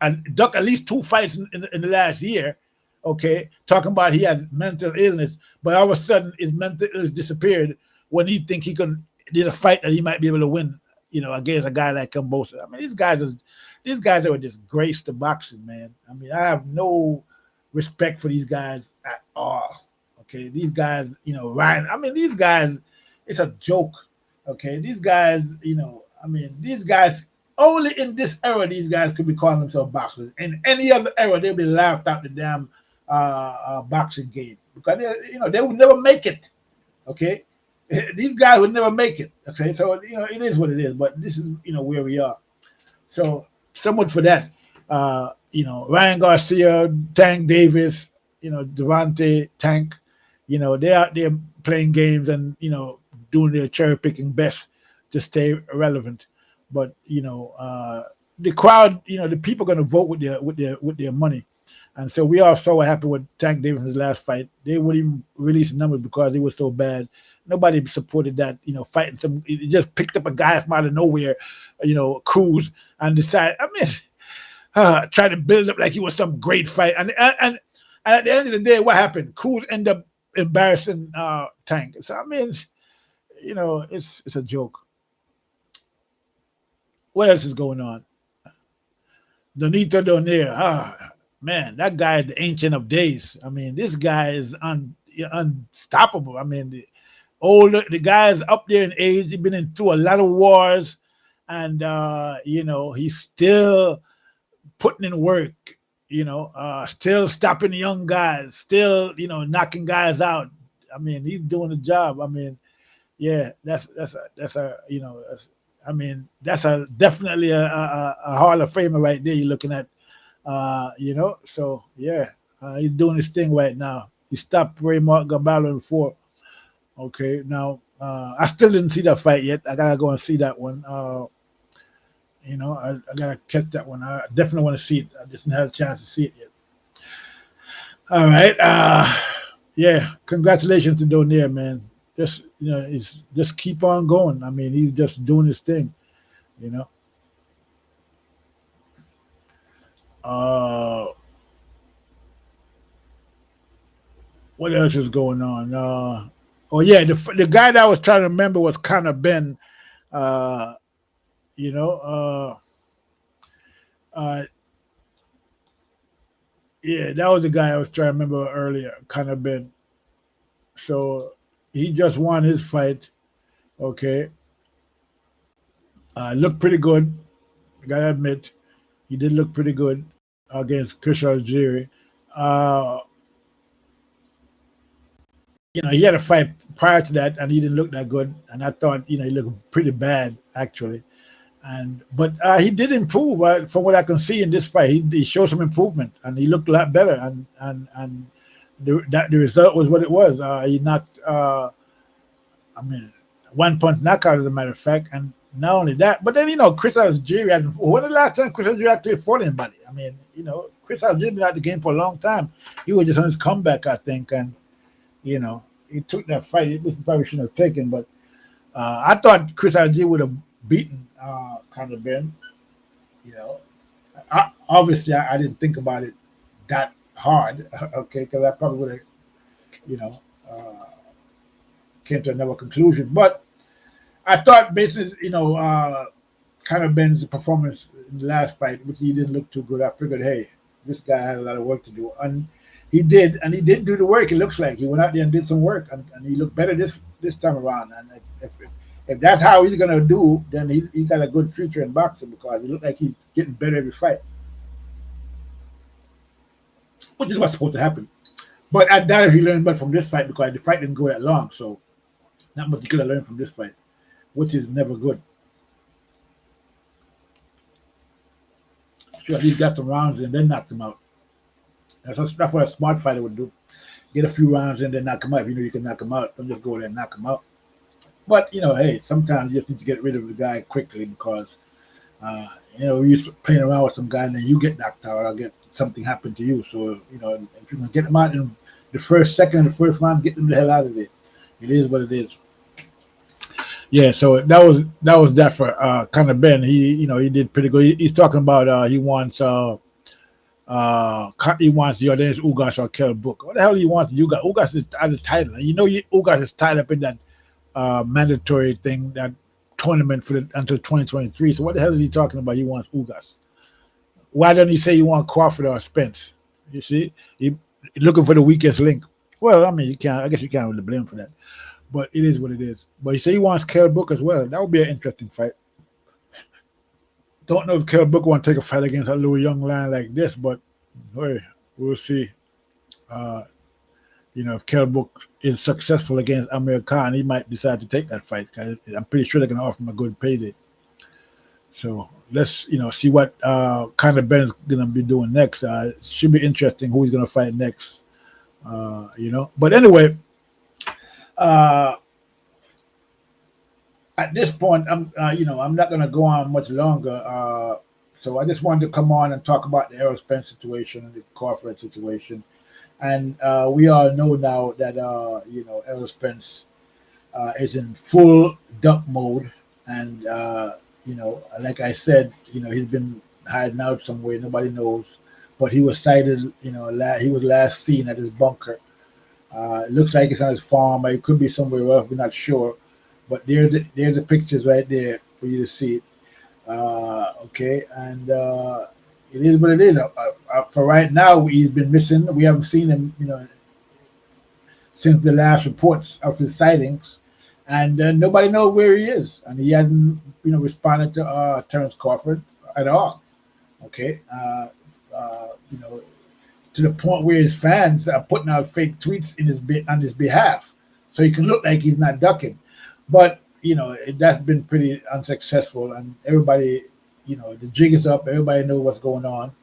at least 2 fights in the last year, okay, talking about he has mental illness, but all of a sudden his mental illness disappeared when he think there's a fight that he might be able to win, against a guy like Kambosos. I mean, these guys are a disgrace to boxing, man. I mean, I have no respect for these guys at all. Okay, these guys, Ryan. I mean, these guys, it's a joke. Okay, these guys, these guys. Only in this era, these guys could be calling themselves boxers. In any other era, they'll be laughed out the damn boxing game because they would never make it. Okay, these guys would never make it. Okay, so it is what it is. But this is where we are. So much for that. Ryan Garcia, Tank Davis, Devontae, Tank. They're out there playing games and doing their cherry picking best to stay relevant. But the crowd, the people are going to vote with their money, and so we are so happy with Tank Davis's last fight. They wouldn't even release the numbers because it was so bad. Nobody supported that. Fighting some, he just picked up a guy from out of nowhere, Cruz, and decided. I mean, try to build up like he was some great fight, and at the end of the day, what happened? Cruz ended up embarrassing Tank. So I mean, it's a joke. What else is going on? Donito Donaire. Man, that guy is the ancient of days. I mean, this guy is unstoppable. I mean, the guy is up there in age. He's been through a lot of wars, and he's still putting in work. Still stopping the young guys. Still, knocking guys out. I mean, he's doing the job. I mean, yeah, that's definitely a Hall of Famer right there. You're looking at, So yeah, he's doing his thing right now. He stopped Raymond Gabalo before. Okay, now I still didn't see that fight yet. I gotta go and see that one. I gotta catch that one. I definitely want to see it. I just didn't have a chance to see it yet. All right. Yeah, congratulations to Donaire, man. Just keep on going. I mean, he's just doing his thing, What else is going on? The guy that I was trying to remember was Conor Ben. Yeah, that was the guy I was trying to remember earlier, Conor Ben. So he just won his fight. Okay. Looked pretty good. I gotta admit, he did look pretty good against Chris Algieri. He had a fight prior to that, and he didn't look that good. And I thought, he looked pretty bad actually. But he did improve from what I can see in this fight. He showed some improvement, and he looked a lot better. And the result was what it was. He knocked I mean, one punch knockout as a matter of fact, and not only that, but then Chris Algieri. When the last time Chris Algieri actually fought anybody? I mean, Chris Algieri been out the game for a long time. He was just on his comeback, I think, and he took that fight. He probably shouldn't have taken, but I thought Chris Algieri would have beaten Conor Ben. You know, obviously I didn't think about it that hard, okay, because I probably would have, you know, uh, came to another conclusion. But I thought basically, Conor Ben's performance in the last fight, which he didn't look too good. I figured, hey, this guy has a lot of work to do, and he did do the work. It looks like he went out there and did some work, and he looked better this time around. And if that's how he's gonna do, then he got a good future in boxing because it looked like he's getting better every fight, which is what's supposed to happen. But I doubt if he learned much from this fight because the fight didn't go that long, so not much he could have learned from this fight, which is never good. Sure, he got some rounds and then knocked him out. That's what a smart fighter would do. Get a few rounds and then knock him out. If you know you can knock him out, don't just go there and knock him out. But hey, sometimes you just need to get rid of the guy quickly because you're playing around with some guy and then you get knocked out or get something happen to you. So if you can get them out in the second, round, get them the hell out of there. It is what it is. Yeah, so that was that for Conor Ben. He did pretty good. He's talking about he wants Jordanis Ugas or Kell Brook. What the hell he wants Ugas? Ugas is as a title. Ugas is tied up in that mandatory thing, that tournament until 2023. So what the hell is he talking about? He wants Ugas. Why don't he say he wants Crawford or Spence? You see, he looking for the weakest link. Well, I mean, I guess you can't really blame him for that. But it is what it is. But he said he wants Kell Brook as well. That would be an interesting fight. Don't know if Kell Brook want to take a fight against a little young lion like this, but hey, we'll see. If Kell Brook is successful against Amir Khan, he might decide to take that fight. I'm pretty sure they're going to offer him a good payday. So let's see what Conor Ben is going to be doing next. It should be interesting who he's going to fight next. But anyway. At this point, I'm not going to go on much longer. So I just wanted to come on and talk about the Errol Spence situation and the Crawford situation. And we all know now that Errol Spence is in full duck mode, and like I said, he's been hiding out somewhere. Nobody knows, but he was sighted. He was last seen at his bunker. It looks like it's on his farm, or it could be somewhere else. We're not sure, but there's the pictures right there for you to see it. Okay, and it is what it is. For right now, he's been missing. We haven't seen him, since the last reports of his sightings, and nobody knows where he is, and he hasn't, responded to Terence Crawford at all. Okay, to the point where his fans are putting out fake tweets on his behalf, so he can look like he's not ducking. But that's been pretty unsuccessful, and everybody, the jig is up. Everybody knows what's going on,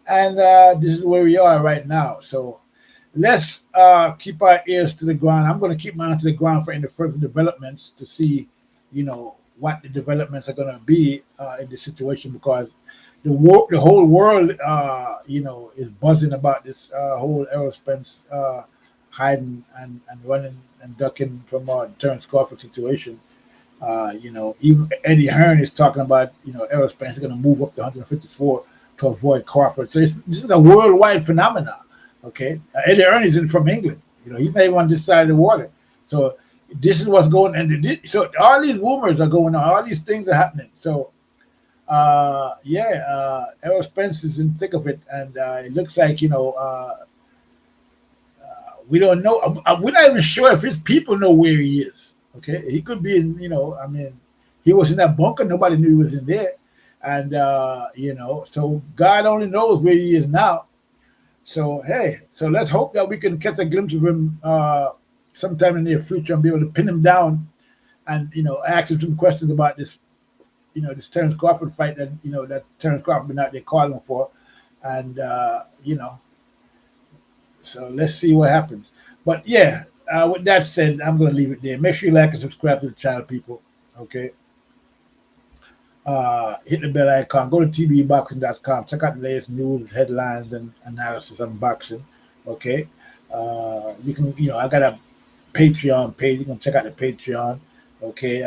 and this is where we are right now. So let's keep our ears to the ground. I'm going to keep my ear to the ground for any further developments to see, what the developments are going to be in this situation, because the whole world, is buzzing about this whole Errol Spence hiding and running and ducking from Terence Crawford situation. Even Eddie Hearn is talking about, Errol Spence is going to move up to 154 to avoid Crawford. So this is a worldwide phenomenon. Okay, Eddie Hearn is from England. He's not even on this side of the water. So this is what's going on. And so all these rumors are going on. All these things are happening. So. Errol Spence is in the thick of it, and it looks like we don't know. We're not even sure if his people know where he is. Okay, he could be in. He was in that bunker. Nobody knew he was in there, and so God only knows where he is now. So so let's hope that we can catch a glimpse of him sometime in the near future and be able to pin him down, and ask him some questions about this. This Terence Crawford fight that that Terence Crawford been out there calling for, and so let's see what happens. But yeah, With that said, I'm going to leave it there. Make sure you like and subscribe to the channel, people. Okay. Hit the bell icon. Go to tbboxing.com. Check out the latest news, headlines, and analysis on boxing. Okay. You can, I got a Patreon page. You can check out the Patreon. Okay.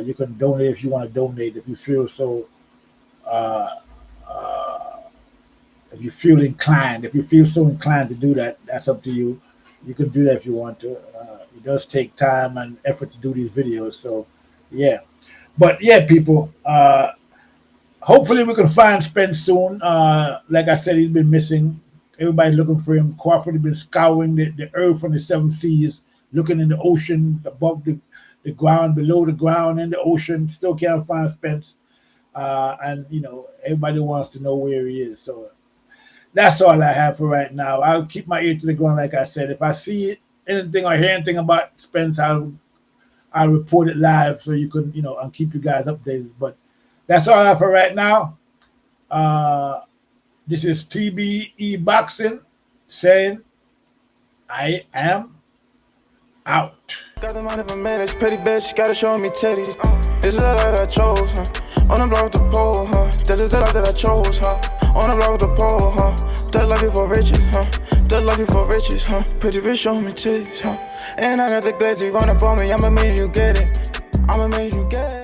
You can donate if you want to donate. If you feel so, uh, uh, if you feel inclined, if you feel so inclined to do that, that's up to you. You can do that if you want to. It does take time and effort to do these videos. So, yeah. But yeah, people. Hopefully we can find Spence soon. Like I said, he's been missing. Everybody's looking for him. Crawford has been scouring the earth from the seven seas, looking in the ocean, above the ground, below the ground, in the ocean. Still can't find Spence. And everybody wants to know where he is. So that's all I have for right now. I'll keep my ear to the ground, like I said. If I see anything or hear anything about Spence, I'll report it live so you can, and keep you guys updated. But that's all I have for right now. This is TBE Boxing saying I am out. Got the money for minutes, pretty bitch, gotta show me titties. This is the life that I chose, huh? On the block with the pole, huh? This is the life that I chose, huh? On the block with the pole, huh? That life before riches, huh? That life before riches, huh? Pretty bitch, show me titties, huh? And I got the glazzy run up on me, I'ma make you get it. I'ma make you get it.